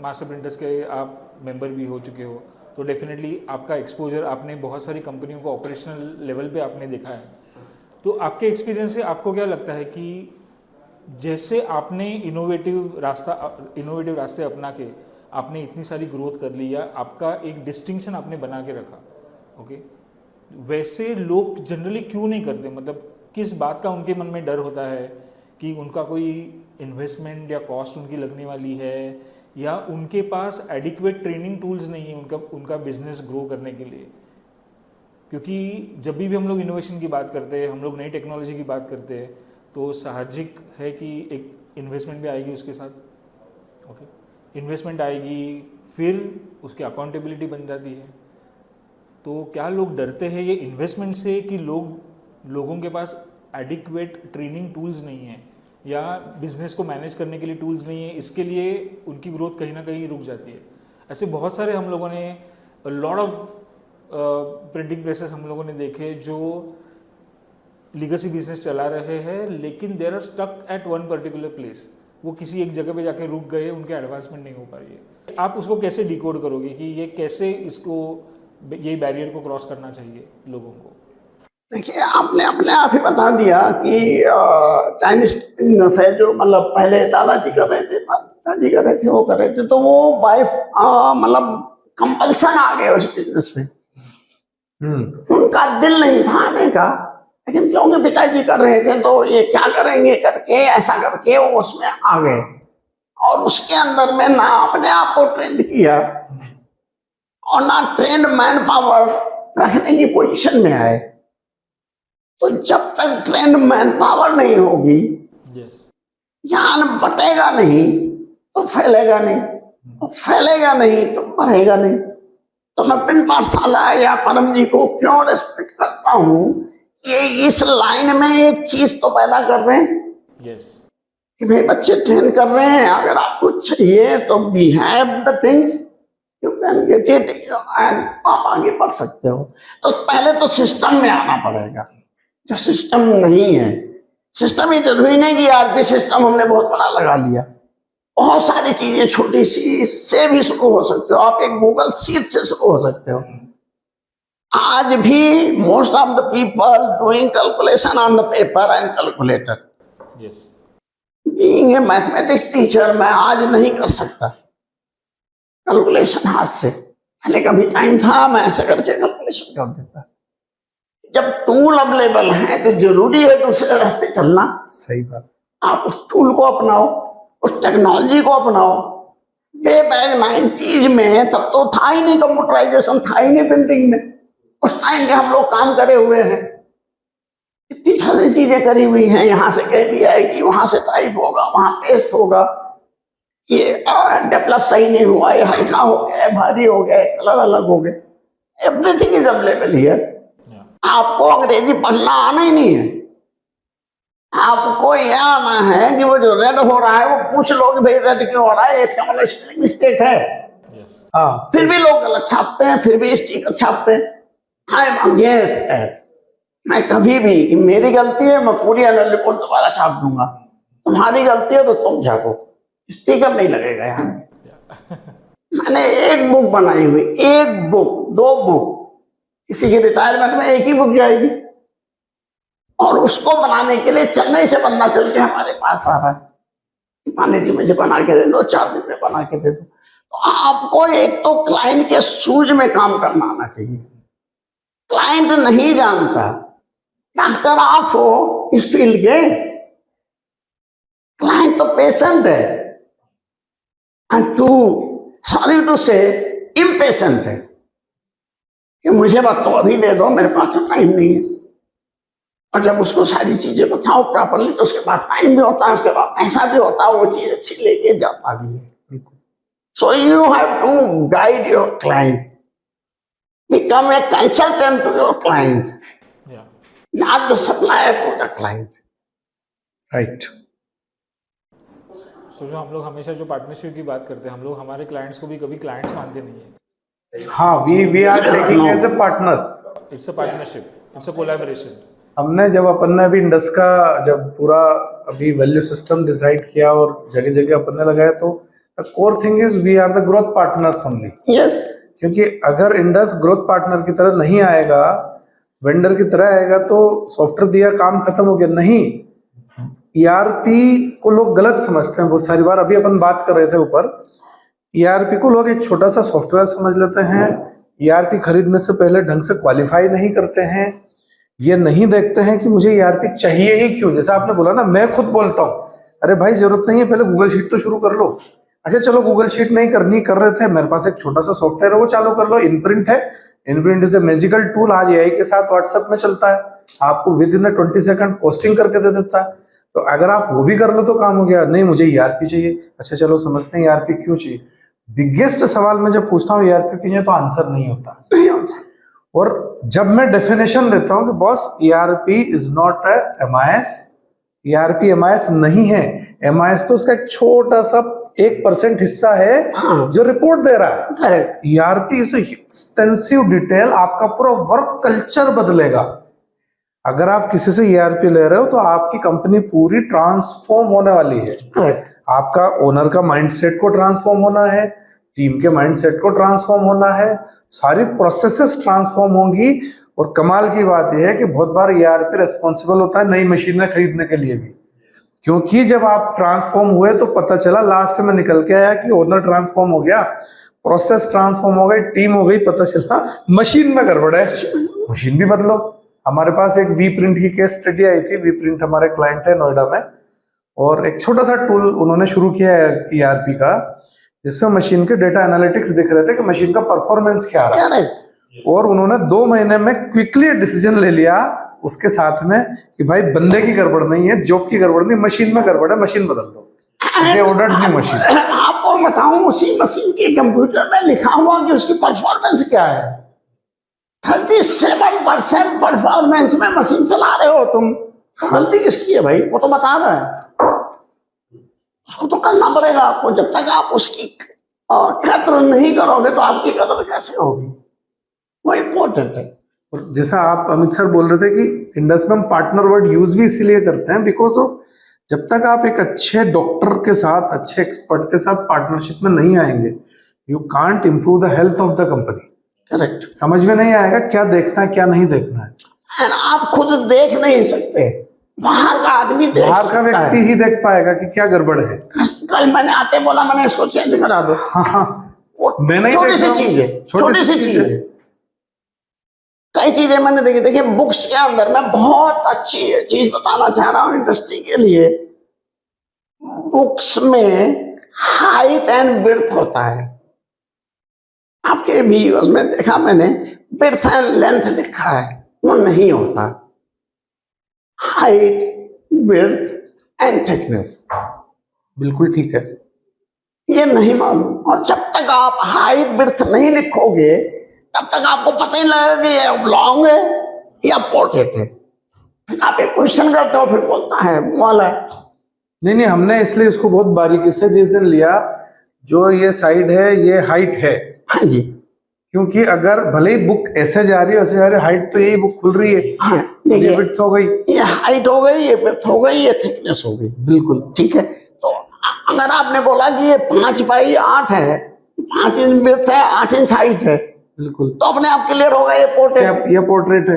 master printers के आप member भी हो चुके हो, तो definitely आपका exposure, आपने बहुत सारी कंपनियों को ऑपरेशनल लेवल पे आपने देखा है. तो आपके एक्सपीरियंस से आपको क्या लगता है कि जैसे आपने इनोवेटिव रास्ते अपना के आपने इतनी सारी ग्रोथ कर ली, या आपका एक डिस्टिंक्शन आपने बना के रखा, ओके, वैसे लोग जनरली क्यों नहीं करते? मतलब किस बात का उनके मन में डर होता है कि उनका कोई इन्वेस्टमेंट या कॉस्ट उनकी लगने वाली है, या उनके पास एडिक्वेट ट्रेनिंग टूल्स नहीं है उनका बिजनेस ग्रो करने के लिए? क्योंकि जब भी हम लोग इनोवेशन की बात करते हैं, हम लोग नई टेक्नोलॉजी की बात करते हैं, तो साहजिक है कि एक इन्वेस्टमेंट भी आएगी उसके साथ. ओके, इन्वेस्टमेंट आएगी, फिर उसकी अकाउंटेबिलिटी बन जाती है. तो क्या लोग डरते हैं ये इन्वेस्टमेंट से कि लोगों के पास एडिक्वेट ट्रेनिंग टूल्स नहीं है, या बिजनेस को मैनेज करने के लिए टूल्स नहीं है, इसके लिए उनकी ग्रोथ कहीं ना कहीं रुक जाती है? ऐसे बहुत सारे हम लोगों ने लॉट ऑफ प्रिंटिंग प्रेसेस हम लोगों ने देखे जो लीगेसी बिजनेस चला रहे हैं, लेकिन there are stuck at one particular place. वो किसी एक जगह पे जाके रुक गए, उनके एडवांसमेंट नहीं हो पा रही है. आप उसको कैसे डिकोड करोगे कि ये कैसे ये बैरियर को क्रॉस करना चाहिए लोगों को? देखिए, आपने अपने आप ही बता दिया कि चाइनीज बिजनेस है जो मतलब पहले दादाजी कर रहे थे, दादाजी कर रहे थे, वो कर रहे थे, तो वो बाय मतलब कंपल्सन आ गए उस बिजनेस में. उनका दिल नहीं था आने का, लेकिन क्योंकि पिताजी कर रहे थे तो ये क्या करेंगे करके ऐसा करके वो उसमें आ गए, और उसके अंदर में ना अपने आप को ट्रेंड किया और ना ट्रेंड मैन पावर रखने की पोजीशन में आए. तो जब तक ट्रेंड मैन पावर नहीं होगी, ज्ञान बटेगा नहीं तो फैलेगा नहीं, और फैलेगा नहीं तो बढ़ेगा नहीं. तो मैं प्रिंट पाठशाला या परम जी को क्यों रेस्पेक्ट करता हूं ये इस लाइन में एक चीज तो पैदा कर रहे हैं यस कि भाई बच्चे ट्रेन कर रहे हैं, अगर आपको चाहिए तो we have the things, you can get it and आप आगे बढ़ सकते हो। तो पहले तो सिस्टम में आना पड़ेगा, जो सिस्टम नहीं है। सिस्टम ही जरूरी नहीं कि आरपी सिस्टम हमने बहुत बड़ा लगा लिया, बहुत सारी चीजें छोटी सी से भी शुरू हो सकते हो। आप एक गूगल सीट से शुरू हो सकते हो। आज भी most of the people doing calculation on the paper and calculator. Yes being a mathematics teacher मैं आज नहीं कर सकता कैलकुलेशन हाथ से, पहले कभी टाइम था मैं ऐसे करके कैलकुलेशन कर देता। जब टूल अवेलेबल है तो जरूरी है दूसरे रास्ते चलना। सही बात। आप उस टूल को अपनाओ, उस टेक्नोलॉजी को अपनाओ। वे बैक 90s में तब तो था ही नहीं, कंप्यूटराइजेशन था ही नहीं प्रिंटिंग में। उस टाइम के हम लोग काम करे हुए हैं, इतनी सारी चीजें करी हुई हैं। यहाँ से कह लिया है कि वहां से टाइप होगा, वहां पेस्ट होगा, ये डेवलप सही नहीं हुआ, ये हल्का हो गया, भारी हो गया, कलर अलग हो गए। Everything is available here. आपको अंग्रेजी पढ़ना आना ही नहीं है, आपको यह आना है कि वो जो रेड हो रहा है वो पूछ लो कि भाई रेड क्यों हो रहा है, इसका मतलब स्पेलिंग मिस्टेक है। हाँ, फिर भी लोग गलत छापते हैं, फिर भी स्टिकर छापते हैं। I am against that. मैं कभी भी कि मेरी गलती है मैं पूरी एनुअल रिपोर्ट दोबारा छाप दूंगा, तुम्हारी गलती है तो तुम छापो, स्टिकर नहीं लगेगा यहाँ। मैंने एक बुक बनाई हुई, एक बुक, 2 बुक, किसी की रिटायरमेंट में एक ही बुक जाएगी, और उसको बनाने के लिए चेन्नई से बंदा चल के हमारे पास आ रहा है, माने जी मुझे बना के दे दो, 4 दिन में बना के दे दो। तो आपको एक तो क्लाइंट के सूझ में काम करना आना चाहिए। क्लाइंट नहीं जानता, डॉक्टर आप हो इस फील्ड के, क्लाइंट तो पेशेंट है, एंड टू सॉरी टू से इम्पेशेंट है कि मुझे बात तो अभी दे दो, मेरे पास तो टाइम नहीं है। और जब उसको सारी चीजें बताओ प्रॉपरली तो उसके बाद टाइम भी होता है, उसके बाद पैसा भी होता है, वो चीज अच्छी लेके जाता भी है। So you have to guide your client, become a consultant to your client, not the supplier to the client. Right. So जो हम लोग हमेशा जो पार्टनरशिप की बात करते हैं, हम लोग हमारे क्लाइंट्स को भी कभी क्लाइंट्स मानते नहीं है। हाँ, we are taking as a partners. It's a partnership, it's a collaboration. हमने जब अपन ने अभी इंडस का जब पूरा अभी वैल्यू सिस्टम डिसाइड किया और जगह जगह अपन ने लगाया, तो the core thing is we are the growth partners only. Yes, क्योंकि अगर इंडस ग्रोथ पार्टनर की तरह नहीं आएगा, वेंडर की तरह आएगा, तो सॉफ्टवेयर दिया काम खत्म हो गया। नहीं, ईआरपी को लोग गलत समझते हैं बहुत सारी बार। अभी अपन बात कर रहे थे ऊपर, ईआरपी को लोग एक छोटा सा सॉफ्टवेयर समझ लेते हैं। ईआरपी खरीदने से पहले ढंग से क्वालिफाई नहीं करते हैं, ये नहीं देखते हैं कि मुझे ईआरपी चाहिए ही क्यों। जैसा आपने बोला ना, मैं खुद बोलता हूँ अरे भाई जरूरत नहीं है, पहले गूगल शीट तो शुरू कर लो। अच्छा चलो, गूगल शीट नहीं करनी, कर रहे थे, मेरे पास एक छोटा सा सॉफ्टवेयर है वो चालू कर लो। इनप्रिंट है, इनप्रिंट इज ए मैजिकल टूल, आज एआई के साथ व्हाट्सएप में चलता है, आपको विद इन 20 सेकंड पोस्टिंग करके दे देता है। तो अगर आप वो भी कर लो तो काम हो गया। नहीं मुझे ईआरपी चाहिए, अच्छा चलो समझते हैं ईआरपी क्यों चाहिए। बिगेस्ट सवाल मैं जब पूछता हूँ ईआरपी क्यों चाहिए, तो आंसर नहीं होता। और जब मैं डेफिनेशन देता हूं कि boss ERP is not a MIS, ERP MIS नहीं है, एमआईएस तो उसका एक छोटा सा 1% हिस्सा है जो रिपोर्ट दे रहा है। Correct. ERP is extensive detail, आपका पूरा वर्क कल्चर बदलेगा। अगर आप किसी से ईआरपी ले रहे हो तो आपकी कंपनी पूरी ट्रांसफॉर्म होने वाली है। आपका ओनर का माइंडसेट को ट्रांसफॉर्म होना है, टीम के माइंडसेट को ट्रांसफॉर्म होना है, सारी प्रोसेसेस ट्रांसफॉर्म होंगी। और कमाल की बात यह है कि बहुत बार ईआरपी रेस्पॉन्सिबल होता है नई मशीनें खरीदने के लिए भी, क्योंकि जब आप ट्रांसफॉर्म हुए तो पता चला लास्ट में निकल के आया कि ओनर ट्रांसफॉर्म हो गया, प्रोसेस ट्रांसफॉर्म हो गई, टीम हो गई, पता चला मशीन में गड़बड़ है, मशीन भी बदलो। हमारे पास एक वी प्रिंट की केस स्टडी आई थी। वी प्रिंट हमारे क्लाइंट है नोएडा में, और एक छोटा सा टूल उन्होंने शुरू किया है ईआरपी का, जिससे मशीन के डेटा एनालिटिक्स दिख रहे थे कि मशीन का परफॉर्मेंस क्या रहा है। और उन्होंने 2 महीने में क्विकली डिसीजन ले लिया उसके साथ में कि भाई बंदे की गड़बड़ नहीं है, जॉब की गड़बड़ नहीं, मशीन में गड़बड़ है, मशीन बदल दो। Ordered new machine. आपको बताऊं, उसी मशीन के कंप्यूटर में लिखा हुआ कि उसकी परफॉर्मेंस क्या है, 37% परफॉर्मेंस में मशीन चला रहे हो तुम, तो गलती किसकी है भाई? वो तो बता रहा है, उसको तो करना पड़ेगा आपको। जब तक आप उसकी कदर नहीं करोगे तो आपकी कदर कैसे होगी? वो इम्पोर्टेंट है। और जैसा आप अमित सर बोल रहे थे कि इंडस में हम पार्टनर वर्ड यूज भी इसीलिए करते हैं बिकॉज ऑफ जब तक आप एक अच्छे डॉक्टर के साथ, अच्छे एक्सपर्ट के साथ पार्टनरशिप में नहीं आएंगे, you can't improve the health of the company. Correct. समझ में नहीं आएगा क्या देखना है क्या नहीं देखना है। एंड आप खुद देख नहीं सकते, बाहर का आदमी देख बाहर का सकता व्यक्ति है। ही देख पाएगा कि क्या गड़बड़ है। कल मैंने आते बोला मैंने इसको चेंज करा दो, हाँ, वो मैं नहीं छोटी देख सी रहा हूं। चीज है, छोटी सी चीज है। कई चीजें मैंने देखी। देखिए बुक्स के अंदर मैं बहुत अच्छी चीज बताना चाह रहा हूँ इंडस्ट्री के लिए। बुक्स में हाइट एंड विड्थ होता है, आपके वीडियोस में देखा मैंने विड्थ एंड लेंथ लिखा है, वो नहीं होता। हाइट, विड्थ एंड थिकनेस, बिल्कुल ठीक है। ये नहीं मालूम। और जब तक आप हाइट विड्थ नहीं लिखोगे तब तक आपको पता ही लगेगा कि ये लॉन्ग है या पोर्ट्रेट है। फिर आप एक क्वेश्चन करते हो, फिर बोलता है वाला है। नहीं, हमने इसलिए इसको बहुत बारीकी से जिस दिन लिया, जो ये साइड है ये हाइट है। हाँ जी, क्योंकि अगर भले ही बुक ऐसे जा रही है वैसे जा रही है, हाइट तो यही बुक खुल रही है। हाँ ये देखिए, विड्थ हो गई, ये हाइट हो गई, ये विड्थ हो गई, ये थिकनेस हो गई। बिल्कुल ठीक है। तो अगर आपने बोला कि ये 5/8 है, 5 इंच विड्थ है, 8 इंच हाइट है, बिल्कुल, तो अपने आप क्लियर होगा ये पोर्ट्रेट। ये पोर्ट्रेट है।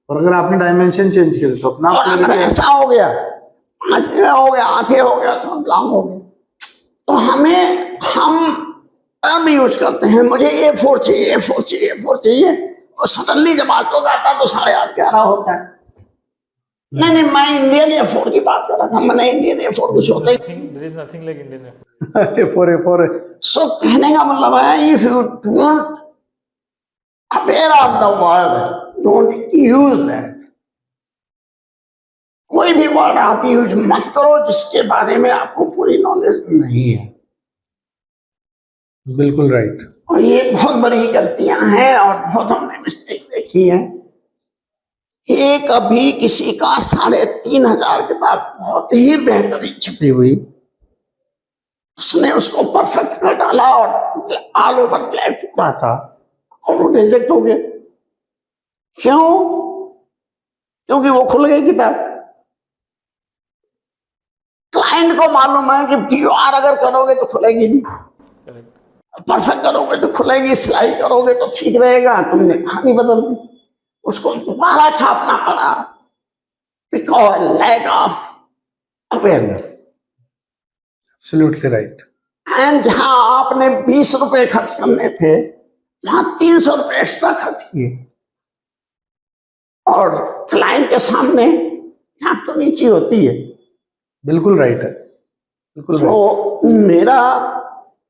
और अगर आपने डायमेंशन चेंज किया तो अपना और अगर ऐसा हो गया, 5 हो गया, 8 हो गया, तो लॉन्ग हो गया। तो हम टर्म यूज करते हैं, मुझे A4 चाहिए, A4 चाहिए, A4 चाहिए, और सडनली जब ऑटो का आता है तो 8:30 11 होता है। नहीं, मैं इंडियन A4 की बात कर रहा था। मैंने इंडियन A4 कुछ होता ही। There is nothing like Indian Air. A4 है। सो कहने का मतलब है, if you don't aware of the word, don't use that. कोई भी वर्ड आप यूज मत करो जिसके बारे में आपको पूरी नॉलेज नहीं है। बिल्कुल राइट। और ये बहुत बड़ी गलतियां हैं और बहुत हमने मिस्टेक देखी है। एक अभी किसी का 3,500 किताब बहुत ही बेहतरीन छपी हुई, उसने उसको परफेक्ट कर डाला और ऑल ओवर ब्लैक पूरा था और वो रिजेक्ट हो गया। क्यों? क्योंकि वो खुल गई किताब। क्लाइंट को मालूम है कि PR अगर करोगे तो खुलेगी नहीं, Correct. परफेक्ट करोगे तो खुलेगी, सिलाई करोगे तो ठीक रहेगा। तुमने कहानी बदल दी, उसको दोबारा छापना पड़ा because lack of awareness. Absolutely right. And जहां आपने 20 रुपए खर्च करने थे, वहां 300 रुपए एक्स्ट्रा खर्च किए, और क्लाइंट के सामने आंख तो नीची होती है। बिल्कुल राइट है, बिल्कुल right। तो मेरा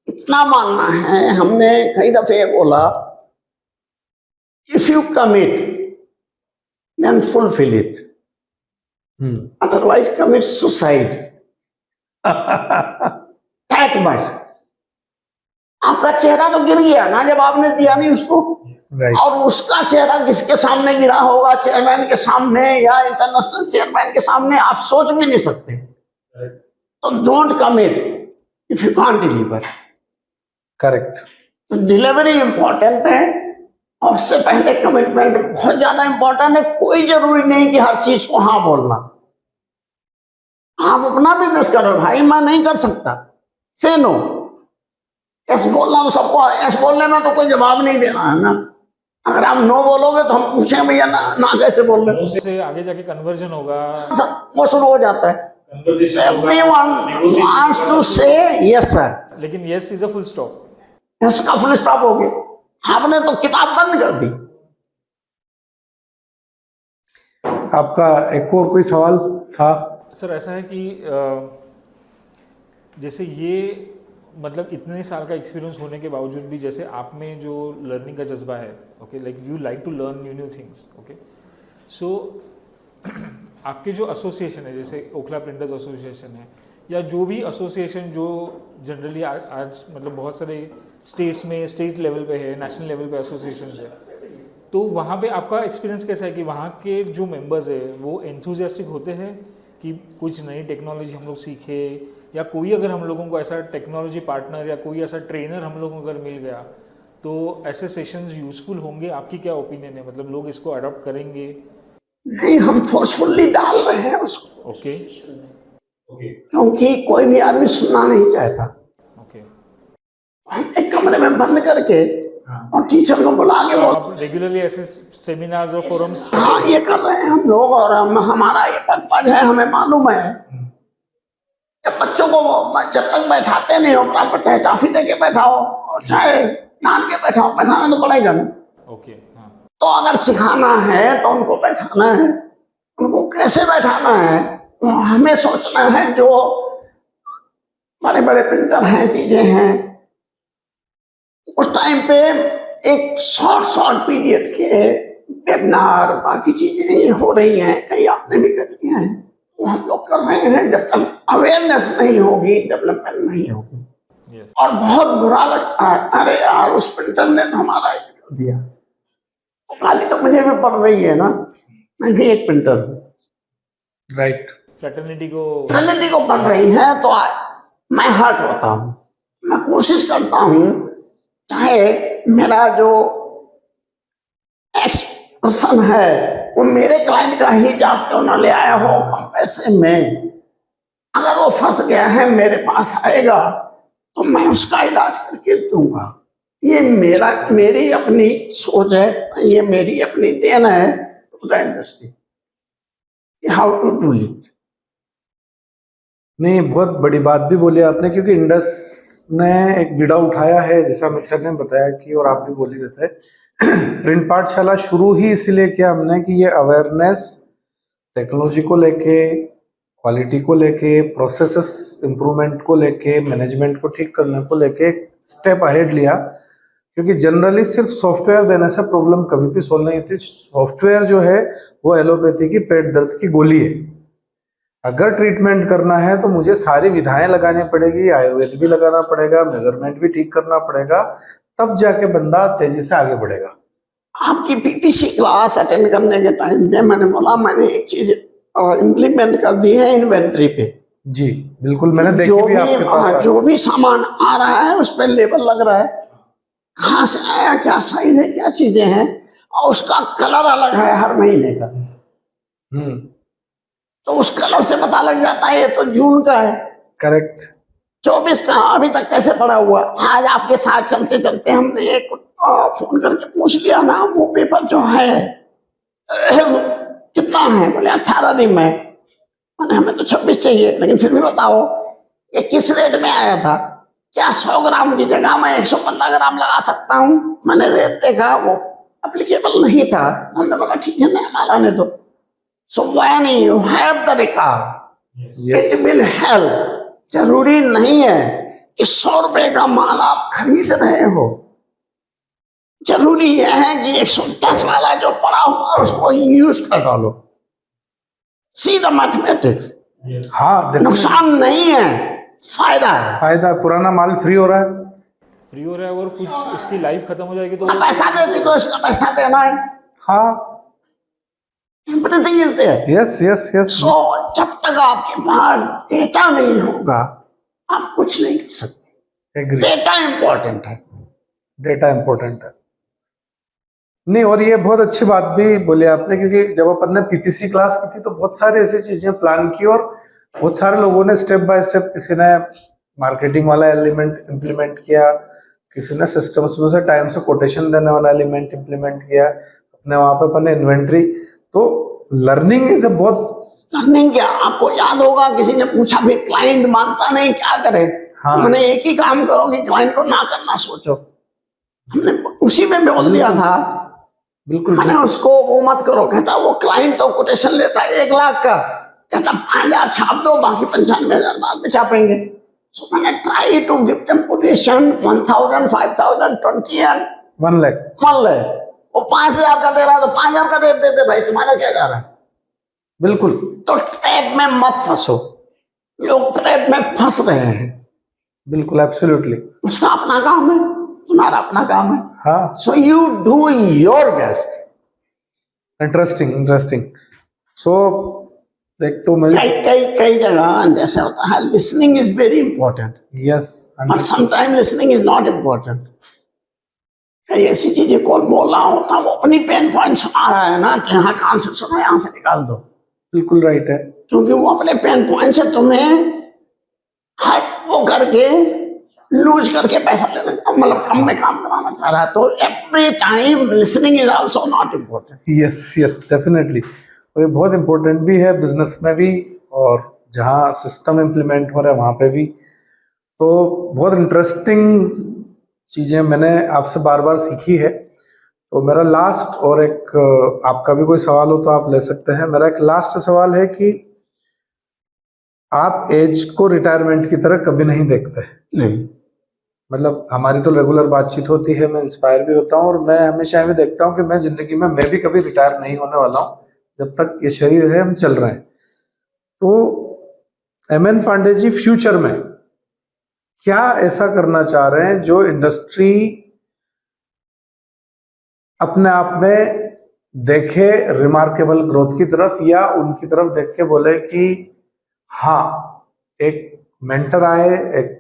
इतना मानना है, हमने कई दफे बोला, if you commit then fulfill it, otherwise commit suicide. That much. आपका चेहरा तो गिर गया ना जब आपने दिया नहीं उसको, राइट। और उसका चेहरा किसके सामने गिरा होगा? चेयरमैन के सामने या इंटरनेशनल चेयरमैन के सामने। आप सोच भी नहीं सकते। तो don't commit if you can't deliver. Correct. तो डिलीवरी इंपॉर्टेंट है, और उससे पहले कमिटमेंट बहुत ज्यादा इंपॉर्टेंट है। कोई जरूरी नहीं कि हर चीज को हाँ बोलना। आप अपना बिजनेस करो भाई, मैं नहीं कर सकता, से नो। यस बोलना तो सबको, यस बोलने में तो कोई जवाब नहीं देना है ना। अगर आप नो बोलोगे तो हम पूछें भैया ना कैसे बोल रहे हो, उससे आगे जाके कन्वर्जन होगा, वो शुरू हो जाता है। Everyone wants to say yes sir, लेकिन yes is a full stop. Yes का फुल स्टॉप हो गया। आपने तो किताब बंद कर दी। आपका एक और कोई सवाल था? सर ऐसा है कि जैसे ये मतलब इतने साल का एक्सपीरियंस होने के बावजूद भी जैसे आप में जो लर्निंग का जज्बा है, okay, like you like to learn new things, okay, so आपके जो एसोसिएशन है, जैसे ओखला प्रिंटर्स एसोसिएशन है, या जो भी एसोसिएशन जो जनरली आज मतलब बहुत सारे स्टेट्स में स्टेट लेवल पे है, नेशनल लेवल पे एसोसिएशन है, तो वहाँ पे आपका एक्सपीरियंस कैसा है कि वहाँ के जो मेंबर्स है वो एंथुजियास्टिक होते हैं कि कुछ नई टेक्नोलॉजी हम लोग सीखे, या कोई अगर हम लोगों को ऐसा टेक्नोलॉजी पार्टनर या कोई ऐसा ट्रेनर हम लोगों को अगर मिल गया तो ऐसे सेशंस यूजफुल होंगे? आपकी क्या ओपिनियन है, मतलब लोग इसको अडॉप्ट करेंगे? नहीं, हम फोर्सफुली डाल रहे हैं उसको, ओके क्योंकि कोई भी आदमी सुनना नहीं चाहता। ओके। हम एक कमरे में बंद करके और टीचर को बुला के बोल, आप रेगुलरली ऐसे सेमिनार्स और फोरम्स? हाँ, ये कर रहे हैं हम लोग, और हमारा ये पर्पज है, हमें मालूम है। जब बच्चों को जब तक बैठाते नहीं हो बराबर, चाहे टॉफी दे के बैठाओ और चाहे डांट के बैठाओ, बैठाना तो पड़ेगा ना। ओके, हाँ। तो अगर सिखाना है तो उनको बैठाना है, उनको कैसे बैठाना है वो हमें सोचना है। जो बड़े बड़े प्रिंटर हैं, चीजें हैं, उस टाइम पे एक शॉर्ट पीरियड के वेबिनार बाकी चीजें ये हो रही हैं, कई आपने भी कर लिया है, वो हम लोग कर रहे हैं। जब तक अवेयरनेस नहीं होगी, डेवलपमेंट नहीं होगी। Yes. और बहुत बुरा लगता है, अरे यार उस प्रिंटर ने तो हमारा ये कर दिया। तो गाली तो मुझे भी पड़ रही है ना, मैं भी एक प्रिंटर हूँ। राइट। फ्रेटर्निटी को पढ़ रही है तो मैं हर्ट होता हूँ। मैं कोशिश करता हूँ, चाहे मेरा जो एक्स पर्सन है वो मेरे क्लाइंट का ही जॉब क्यों ना ले आया हो कम पैसे में, अगर वो फंस गया है मेरे पास आएगा तो मैं उसका इलाज करके दूंगा। ये मेरी अपनी सोच है, ये मेरी अपनी देन है to the industry, how to do it. नहीं, बहुत बड़ी बात भी बोली आपने, क्योंकि इंडस ने एक बीड़ा उठाया है, जैसा अमित सर ने बताया कि, और आप भी बोल ही रहे थे। प्रिंट पाठशाला शुरू ही इसलिए किया हमने कि ये अवेयरनेस टेक्नोलॉजी को लेके, क्वालिटी को लेके, प्रोसेसेस इंप्रूवमेंट को लेके, मैनेजमेंट को ठीक करने को लेके एक स्टेप अहेड लिया। क्योंकि जनरली सिर्फ सॉफ्टवेयर देने से प्रॉब्लम कभी भी सॉल्व नहीं होती। सॉफ्टवेयर जो है वो एलोपैथी की पेट दर्द की गोली है। अगर ट्रीटमेंट करना है तो मुझे सारी विधाएं लगानी पड़ेगी, आयुर्वेद भी लगाना पड़ेगा, मेजरमेंट भी ठीक करना पड़ेगा, तब जाके बंदा तेजी से आगे बढ़ेगा। आपकी पीपीसी क्लास अटेंड करने के टाइम पे मैंने बोला, मैंने एक चीज इम्प्लीमेंट कर दी है इन्वेंट्री पे। जी बिल्कुल, मैंने देखी भी आपके पास। जो भी सामान आ रहा है उस पर लेबल लग रहा है, कहाँ से आया, क्या साइज है, क्या चीजें हैं, और उसका कलर अलग है हर महीने का। तो उस कलर से पता लग जाता है ये तो जून का है। करेक्ट। 24 का अभी तक कैसे पड़ा हुआ। आज आपके साथ चलते चलते हमने एक फोन करके पूछ लिया ना, वो पेपर जो है कितना है, बोले 18 दिन में। मैंने हमें तो 26 चाहिए, लेकिन फिर भी बताओ ये किस रेट में आया था, क्या 100 ग्राम की जगह मैं 115 ग्राम लगा सकता हूँ। मैंने रेट देखा, वो एप्लीकेबल नहीं था। हमने बोला ठीक है, नया माल आने दो। So when you have the record, it will help. जरूरी नहीं है कि 100 रुपए का माल आप खरीद रहे हो, जरूरी यह है कि 110 वाला जो पड़ा हुआ उसको यूज कर डालो। See the mathematics. हाँ, नुकसान नहीं है, फायदा है। फायदा, पुराना माल फ्री हो रहा है, और कुछ इसकी लाइफ खत्म हो जाएगी तो पैसा देती तो इसका पैसा देना है। हाँ, Everything is there. yes. So जब तक आपके पास डेटा नहीं होगा आप कुछ नहीं कर सकते। Agree. डेटा इंपॉर्टेंट है। डेटा इंपॉर्टेंट है। नहीं, और ये बहुत अच्छी बात भी बोली आपने, क्योंकि जब अपन ने पीपीसी क्लास की थी तो बहुत सारी ऐसी चीजें प्लान की, और बहुत सारे लोगों ने स्टेप बाय स्टेप, किसी ने मार्केटिंग वाला एलिमेंट इम्प्लीमेंट किया, किसी ने सिस्टम्स में से टाइम से कोटेशन देने वाला एलिमेंट इम्प्लीमेंट किया, अपने वहां पे अपन इन्वेंट्री। तो लर्निंग इज बहुत लर्निंग क्या, आपको याद होगा किसी ने पूछा भी क्लाइंट मानता नहीं क्या करे। हाँ। मैंने एक ही काम करो कि क्लाइंट को ना करना सोचो, हमने उसी में बोल दिया था। बिल्कुल मैंने उसको वो मत करो, कहता वो क्लाइंट तो कोटेशन लेता है 1 लाख का, कहता 5000 छाप दो, बाकी 95,000 बाद में छापेंगे। सो मैंने try to give them quotation 1000, 5000, 20 and 1 lakh. वो 5000 का दे रहा है तो 5000 का रेट देते भाई, तुम्हारा क्या जा रहा है। बिल्कुल। तो ट्रैप में मत फंसो, लोग ट्रैप में फंस रहे हैं। बिल्कुल, एब्सोल्युटली। उसका अपना काम है, तुम्हारा अपना काम है। हाँ। So you do your best. Interesting. So एक तो मेरी कई जगह जैसे होता है, listening is very important, yes but sometime listening is not important. कई ऐसी चीजें कौन बोल रहा होता, वो अपनी पेन पॉइंट सुना रहा है ना, तो यहाँ कान से सुनो, यहाँ से निकाल दो, बिल्कुल राइट है। क्योंकि वो अपने पेन पॉइंट से तुम्हें हट वो करके लूज करके पैसा लेना, मतलब कम में काम कराना चाह रहा है। तो every time listening is also not important. Yes definitely. और ये बहुत इम्पोर्टेंट भी है बिजनेस में भी, और जहाँ सिस्टम इम्प्लीमेंट हो रहा है वहाँ पे भी। तो बहुत इंटरेस्टिंग चीज़ें मैंने आपसे बार बार सीखी है। तो मेरा लास्ट, और एक आपका भी कोई सवाल हो तो आप ले सकते हैं। मेरा एक लास्ट सवाल है कि आप एज को रिटायरमेंट की तरह कभी नहीं देखते? नहीं, मतलब हमारी तो रेगुलर बातचीत होती है, मैं इंस्पायर भी होता हूँ, और मैं हमेशा भी देखता हूँ कि मैं जिंदगी में मैं भी कभी रिटायर नहीं होने वाला हूँ, जब तक ये शरीर है हम चल रहे हैं। तो एमएन पांडे जी फ्यूचर में क्या ऐसा करना चाह रहे हैं जो इंडस्ट्री अपने आप में देखे रिमार्केबल ग्रोथ की तरफ, या उनकी तरफ देख के बोले कि हाँ, एक मेंटर आए, एक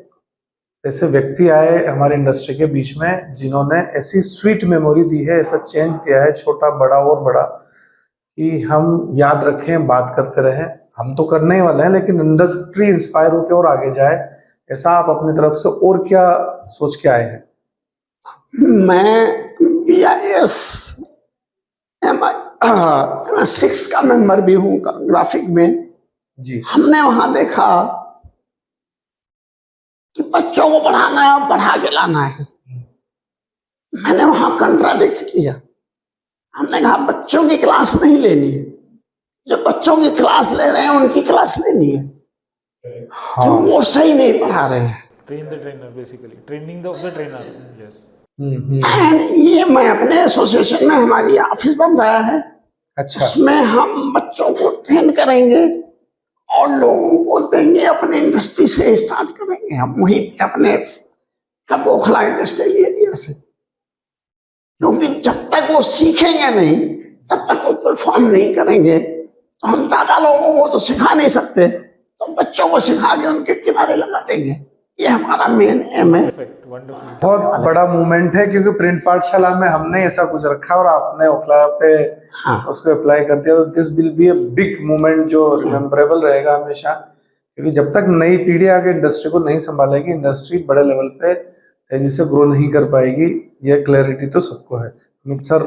ऐसे व्यक्ति आए हमारे इंडस्ट्री के बीच में जिन्होंने ऐसी स्वीट मेमोरी दी है, ऐसा चेंज किया है छोटा बड़ा और बड़ा, कि हम याद रखें, बात करते रहें। हम तो करने ही वाले हैं, लेकिन इंडस्ट्री इंस्पायर होकर और आगे जाए, ऐसा आप अपनी तरफ से और क्या सोच के आए हैं? मैं BIS MI6 का मेंबर भी हूँ ग्राफिक में जी। हमने वहां देखा कि बच्चों को पढ़ाना है और पढ़ा के लाना है। मैंने वहां कंट्राडिक्ट किया, हमने कहा बच्चों की क्लास नहीं लेनी है, जो बच्चों की क्लास ले रहे हैं उनकी क्लास लेनी है। हाँ। तो वो सही नहीं पढ़ा रहे हैं। Train the trainer, basically. Training the trainer. Yes. And ये मैं अपने एसोसिएशन में, हमारी ऑफिस बन रहा है, अच्छा। उसमें हम बच्चों को ट्रेन करेंगे और लोगों को देंगे, अपने इंडस्ट्री से स्टार्ट करेंगे हम वहीं पे अपने बोखला इंडस्ट्रियल एरिया से। क्योंकि जब तक वो सीखेंगे नहीं तब तक वो परफॉर्म नहीं करेंगे। तो हम दादा लोगों को तो सिखा नहीं सकते, तो बच्चों को सिखा के उनके किनारे लगा देंगे। ये हमारा मेन एम है। Perfect. Wonderful. बहुत बड़ा मूवमेंट है, क्योंकि प्रिंट पाठशाला में हमने ऐसा कुछ रखा और आपने ओखला पे हाँ। उसको अप्लाई कर दिया। तो this will be a big movement जो रिमेम्बरेबल रहेगा हमेशा, क्योंकि जब तक नई पीढ़ी आगे इंडस्ट्री को नहीं संभालेगी, इंडस्ट्री बड़े लेवल पे तेजी से ग्रो नहीं कर पाएगी। ये क्लैरिटी तो सबको है। अमित सर,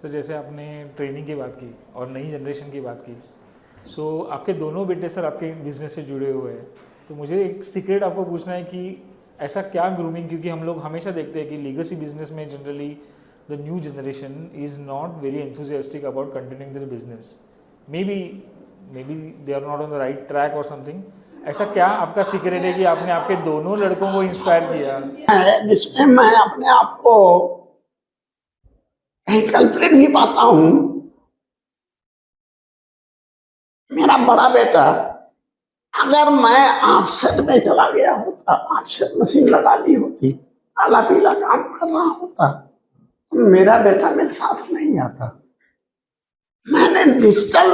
जैसे आपने ट्रेनिंग की बात की और नई जनरेशन की बात की, सो आपके दोनों बेटे सर आपके बिजनेस से जुड़े हुए हैं, तो मुझे एक सीक्रेट आपको पूछना है कि ऐसा क्या ग्रूमिंग, क्योंकि हम लोग हमेशा देखते हैं कि लीगेसी बिजनेस में generally the new generation is not very enthusiastic about continuing their business, may be they are not on the right track और समथिंग। ऐसा क्या आपका सीक्रेट है कि आपने आपके दोनों लड़कों को इंस्पायर किया? जिसमें मैं अपने आप को कहीं कल्प्रिट भी पाता हूं। मेरा बड़ा बेटा, अगर मैं ऑफसेट में चला गया होता, ऑफसेट मशीन लगा ली होती, काला पीला काम कर रहा होता, तो मेरा बेटा मेरे साथ नहीं आता। मैंने डिजिटल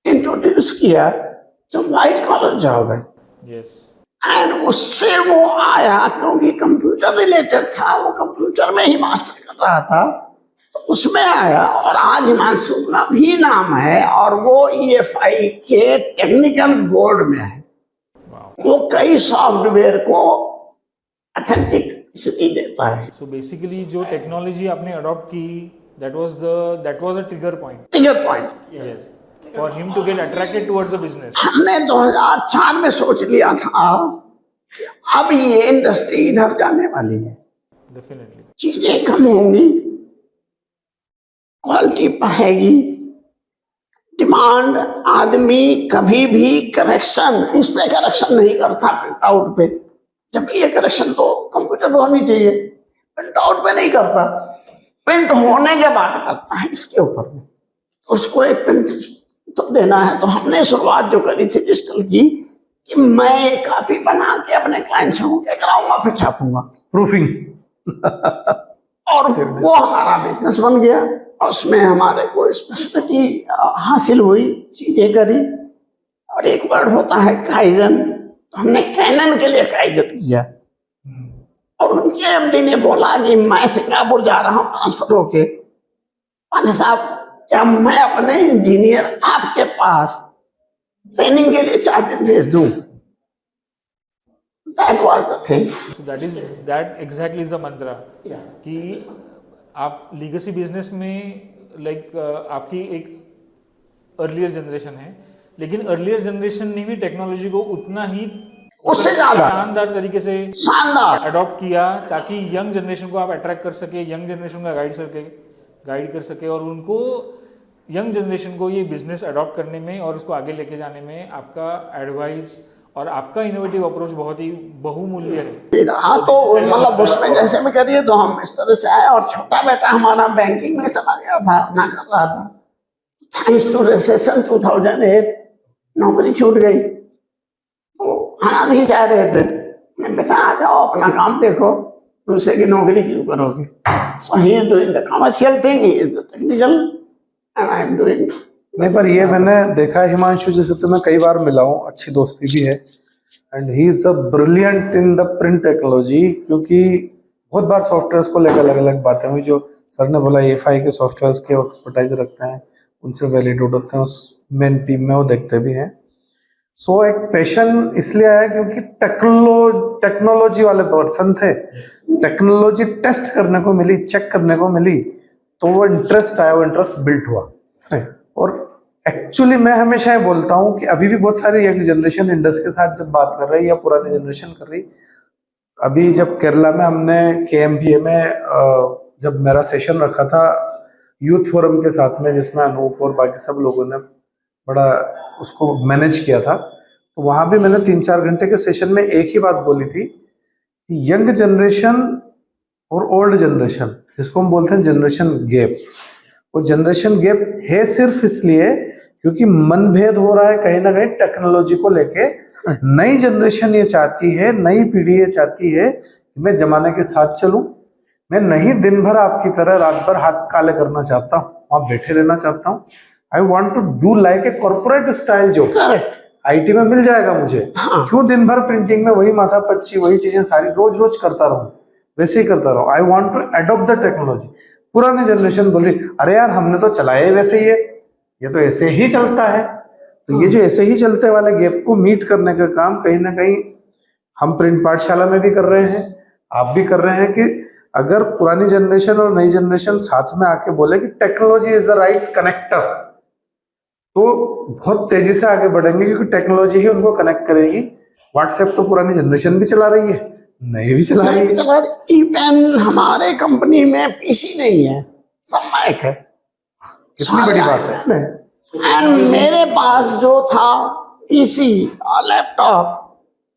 इंट्रोड्यूस किया जो व्हाइट कॉलर जॉब है। यस। एंड उससे वो आया क्योंकि कंप्यूटर रिलेटेड था, वो कंप्यूटर में ही मास्टर कर रहा था, तो उसमें आया। और आज हिमांशु का भी नाम है और वो EFI के टेक्निकल बोर्ड में है। वो कई सॉफ्टवेयर को ऑथेंटिसिटी देता है। सो बेसिकली जो टेक्नोलॉजी आपने अडॉप्ट की, that was a trigger point. Trigger point, yes, for him to get attracted towards the business. हमने 2004 में सोच लिया था कि अब ये इंडस्ट्री इधर जाने वाली है, डेफिनेटली चीजें कम होंगी, क्वालिटी बढ़ेगी, डिमांड, आदमी कभी भी करेक्शन, इस पे करेक्शन नहीं करता प्रिंट आउट पे, जबकि ये करेक्शन तो कंप्यूटर पे होनी चाहिए, प्रिंट आउट पे नहीं करता, प्रिंट होने के बाद करता है इसके ऊपर में। उसको एक प्रिंट तो देना है। तो हमने शुरुआत जो करी थी डिजिटल की, कि मैं एक कॉपी बना के अपने क्लाइंट से होके कराऊंगा, फिर छापूंगा, प्रूफिंग। और वो हमारा बिजनेस बन गया। उसमें हमारे को स्पेशलिटी हासिल हुई, चीजें करी। और एक वर्ड होता है काइजन, तो हमने कैनन के लिए काइजन किया। और उनके एमडी ने बोला कि मैं सिंगापुर जा रहा हूँ ट्रांसफर होके, पांडे साहब क्या मैं अपने इंजीनियर आपके पास ट्रेनिंग के लिए 4 दिन भेज दूं? That was the thing. So that exactly is the mantra कि आप लीगेसी बिजनेस में आपकी एक अर्लियर जनरेशन है, लेकिन अर्लियर जनरेशन ने भी टेक्नोलॉजी को उतना ही उससे ज्यादा शानदार तरीके से शानदार अडॉप्ट किया ताकि यंग जनरेशन को आप अट्रैक्ट कर सके, यंग जनरेशन का गाइड कर सके और उनको यंग जनरेशन को ये बिजनेस अडॉप्ट करने में और उसको आगे लेके जाने में आपका एडवाइस और आपका इनोवेटिव अप्रोच बहुत ही बहुमूल्य है। हाँ, तो मतलब उसमें जैसे भी करिए तो हम इस तरह से आए। और छोटा बेटा हमारा बैंकिंग में चला गया था, ना कर रहा था, थैंक्स टू रिसेशन 2008 नौकरी छूट गई, तो आना नहीं चाह रहे थे। मैं बेटा आ जाओ, अपना काम देखो, दूसरे की नौकरी क्यों करोगे? So he is doing the commercial thing, he is the technical and I am doing. नहीं, पर ये मैंने देखा है हिमांशु जैसे तो मैं कई बार मिला हूँ, अच्छी दोस्ती भी है, and he is the brilliant in the print technology. क्योंकि बहुत बार सॉफ्टवेयर्स को लेकर अलग अलग बातें हुई, जो सर ने बोला EFI के सॉफ्टवेयर्स के एक्सपर्टाइज रखते हैं, उनसे वैलिडेट होते हैं, उस मेन टीम में वो देखते भी हैं। सो एक पैशन इसलिए आया क्योंकि टेक्नोलॉजी वाले पर्सन थे, टेक्नोलॉजी टेस्ट करने को मिली, चेक करने को मिली, तो वो इंटरेस्ट आया, वो इंटरेस्ट बिल्ट हुआ। और एक्चुअली मैं हमेशा ये बोलता हूँ कि अभी भी बहुत सारी यंग जनरेशन इंडस्ट्री के साथ जब बात कर रही है या पुरानी जनरेशन कर रही, अभी जब केरला में हमने KMBA में जब मेरा सेशन रखा था यूथ फोरम के साथ में, जिसमें अनूप और बाकी सब लोगों ने बड़ा उसको मैनेज किया था, तो वहाँ भी मैंने 3-4 घंटे के सेशन में एक ही बात बोली थी कि यंग जनरेशन और ओल्ड जनरेशन, जिसको हम बोलते हैं जनरेशन गैप, वो जनरेशन गैप है सिर्फ इसलिए क्योंकि मनभेद हो रहा है कहीं ना कहीं टेक्नोलॉजी को लेके। नई जनरेशन ये चाहती है, नई पीढ़ी ये चाहती है कि मैं जमाने के साथ चलूं, मैं नहीं दिन भर आपकी तरह रात भर हाथ काले करना चाहता हूँ, वहां बैठे रहना चाहता हूँ। I want to do like a corporate style, जो IT में मिल जाएगा मुझे। क्यों दिन भर प्रिंटिंग में वही माथा पच्ची, वही चीजें सारी रोज रोज करता रहूं, वैसे ही करता रहूं। I want to adopt the technology. पुरानी जनरेशन बोल रही, अरे यार हमने तो चलाया वैसे ही है, ये तो ऐसे ही चलता है। तो ये जो ऐसे ही चलते वाले गैप को मीट करने का काम कहीं ना कहीं हम प्रिंट पाठशाला में भी कर रहे हैं, आप भी कर रहे हैं, कि अगर पुरानी जनरेशन और नई जनरेशन साथ में आके बोले कि technology is the right connector, तो बहुत तेजी से आगे बढ़ेंगे, क्योंकि टेक्नोलॉजी ही उनको कनेक्ट करेगी। व्हाट्सएप तो पुरानी जनरेशन भी चला रही है, नई भी चला रही है। इवन हमारे कंपनी में PC नहीं है, सब मैक है। कितनी बड़ी बात है। एंड मेरे पास जो था PC और लैपटॉप,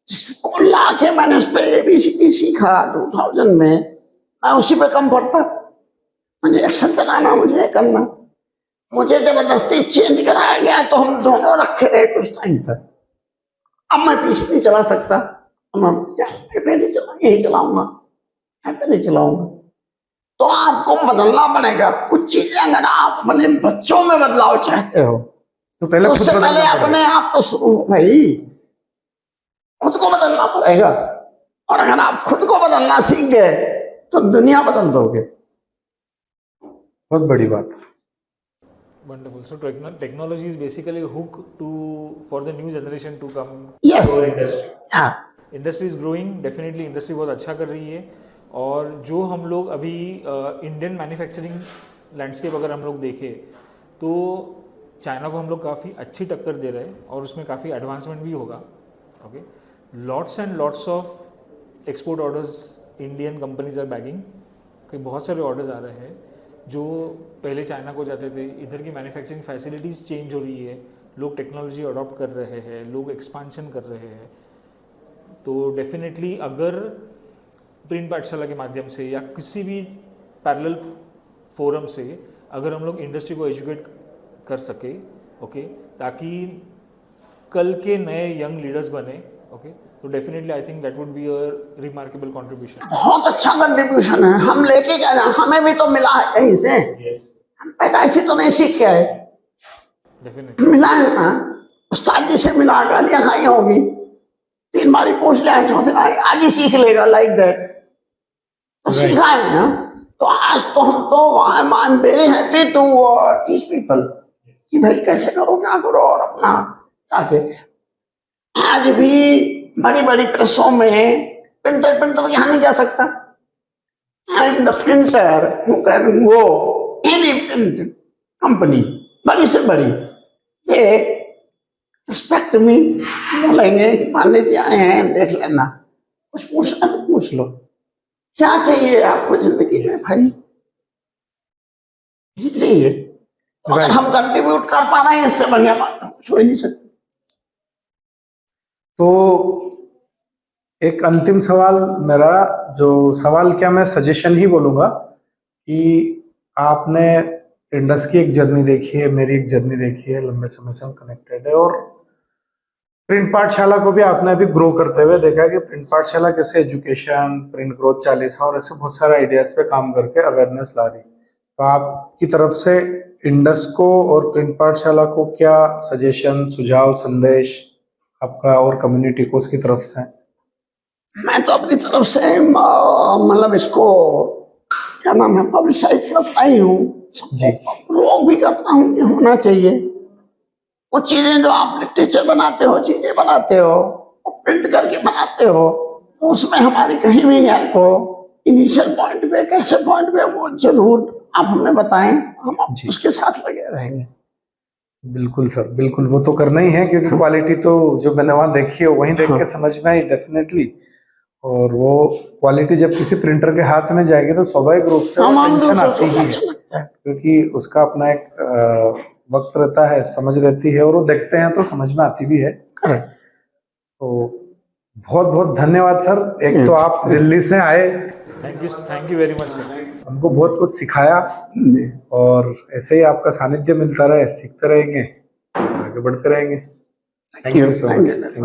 जिसको लाके मैंने उस पर ABCD सीखा 2000 में, मैं उसी पे कम पड़ता। मुझे एक्सेल चलाना, मुझे करना, मुझे जबरदस्ती चेंज कराया गया, तो हम दोनों रखे रहे कुछ टाइम तक। अब मैं PC नहीं चला सकता, यही चलाऊंगा, नहीं चलाऊंगा। तो आपको बदलना पड़ेगा कुछ चीजें। अगर आप अपने बच्चों में बदलाव चाहते हो तो पहले उससे पहले अपने आप तो शुरू हो भाई, खुद को बदलना पड़ेगा। और अगर आप खुद को बदलना सीख गए तो दुनिया बदल दोगे। बहुत बड़ी बात। Wonderful. So technology is basically a hook for the new generation to come. Yes. to our industry. हाँ, industry is growing, definitely industry बहुत अच्छा कर रही है। और जो हम लोग अभी इंडियन मैन्युफैक्चरिंग लैंडस्केप अगर हम लोग देखें तो चाइना को हम लोग काफ़ी अच्छी टक्कर दे रहे हैं और उसमें काफ़ी एडवांसमेंट भी होगा। Okay, lots and lots of export orders Indian companies are bagging, कि बहुत सारे ऑर्डर्स आ रहे हैं जो पहले चाइना को जाते थे। इधर की मैन्युफैक्चरिंग फैसिलिटीज़ चेंज हो रही है, लोग टेक्नोलॉजी अडॉप्ट कर रहे हैं, लोग एक्सपांशन कर रहे हैं। तो डेफिनेटली अगर प्रिंट पाठशाला के माध्यम से या किसी भी पैरेलल फोरम से अगर हम लोग इंडस्ट्री को एजुकेट कर सके, ओके, ताकि कल के नए यंग लीडर्स बने, ओके, तो definitely I think that would be a remarkable contribution. बहुत अच्छा कंट्रीब्यूशन है। हम लेके क्या जाए, हमें भी तो मिला है कहीं से। Yes. हम पैदाइशी तो नहीं सीख के आए, डेफिनेटली। मिला है ना, उस्ताद जी से मिला, गालियां खाई होगी, 3 बारी पूछ लिया, चौथे बारी आज ही सीख लेगा, लाइक दैट। तो Right. सीखा है ना। तो आज तो हम तो I am very happy to teach people कि भाई कैसे करो, क्या करो, और अपना ताकि आज भी बड़ी बड़ी प्रेसों में प्रिंटर यहाँ नहीं जा सकता। I am the printer who can go any print company, बड़ी से बड़ी, दे रिस्पेक्ट मी, बोलेंगे कि पांडे जी आए हैं, देख लेना, कुछ पूछना तो पूछ लो, क्या चाहिए आपको जिंदगी में भाई, ये चाहिए। तो अगर हम कंट्रीब्यूट कर पा रहे हैं, इससे बढ़िया बात तो कुछ हो ही नहीं सकती। तो एक अंतिम सवाल मेरा, जो सवाल क्या मैं सजेशन ही बोलूँगा कि आपने इंडस की एक जर्नी देखी है, मेरी एक जर्नी देखी है, लंबे समय से हम कनेक्टेड है, और प्रिंट पाठशाला को भी आपने अभी ग्रो करते हुए देखा है कि प्रिंट पाठशाला कैसे एजुकेशन, प्रिंट ग्रोथ 40 और ऐसे बहुत सारे आइडियाज पे काम करके अवेयरनेस ला रही। तो आपकी तरफ से इंडस को और प्रिंट पाठशाला को क्या सजेशन, सुझाव, संदेश आपका और कम्युनिटी को उसकी तरफ से? मैं तो अपनी तरफ से मतलब इसको क्या नाम है, पब्लिसाइज करता ही हूँ, जी। प्रोवोक भी करता हूँ कि होना चाहिए। कुछ चीजें जो आप लिटरेचर बनाते हो, चीजें बनाते हो, प्रिंट करके बनाते हो, तो उसमें हमारी कहीं भी हेल्प हो, इनिशियल पॉइंट पे, कैसे पॉइंट पे, वो जरूर आप हमें बताएं, हम जी। उसके साथ लगे रहेंगे। बिल्कुल सर, बिल्कुल, वो तो करना ही है, क्योंकि क्वालिटी तो जो मैंने वहां देखी है वहीं देख के समझ में आई डेफिनेटली। और वो क्वालिटी जब किसी प्रिंटर के हाथ में जाएगी तो स्वाभाविक रूप से टेंशन आती ही है, क्योंकि उसका अपना एक वक्त रहता है, समझ रहती है, और वो देखते हैं तो समझ में आती भी है। तो बहुत बहुत धन्यवाद सर। एक तो आप दिल्ली से आए, thank you very much sir. हमको बहुत कुछ सिखाया, और ऐसे ही आपका सानिध्य मिलता रहे, सीखते रहेंगे, आगे बढ़ते रहेंगे। Thank you so much.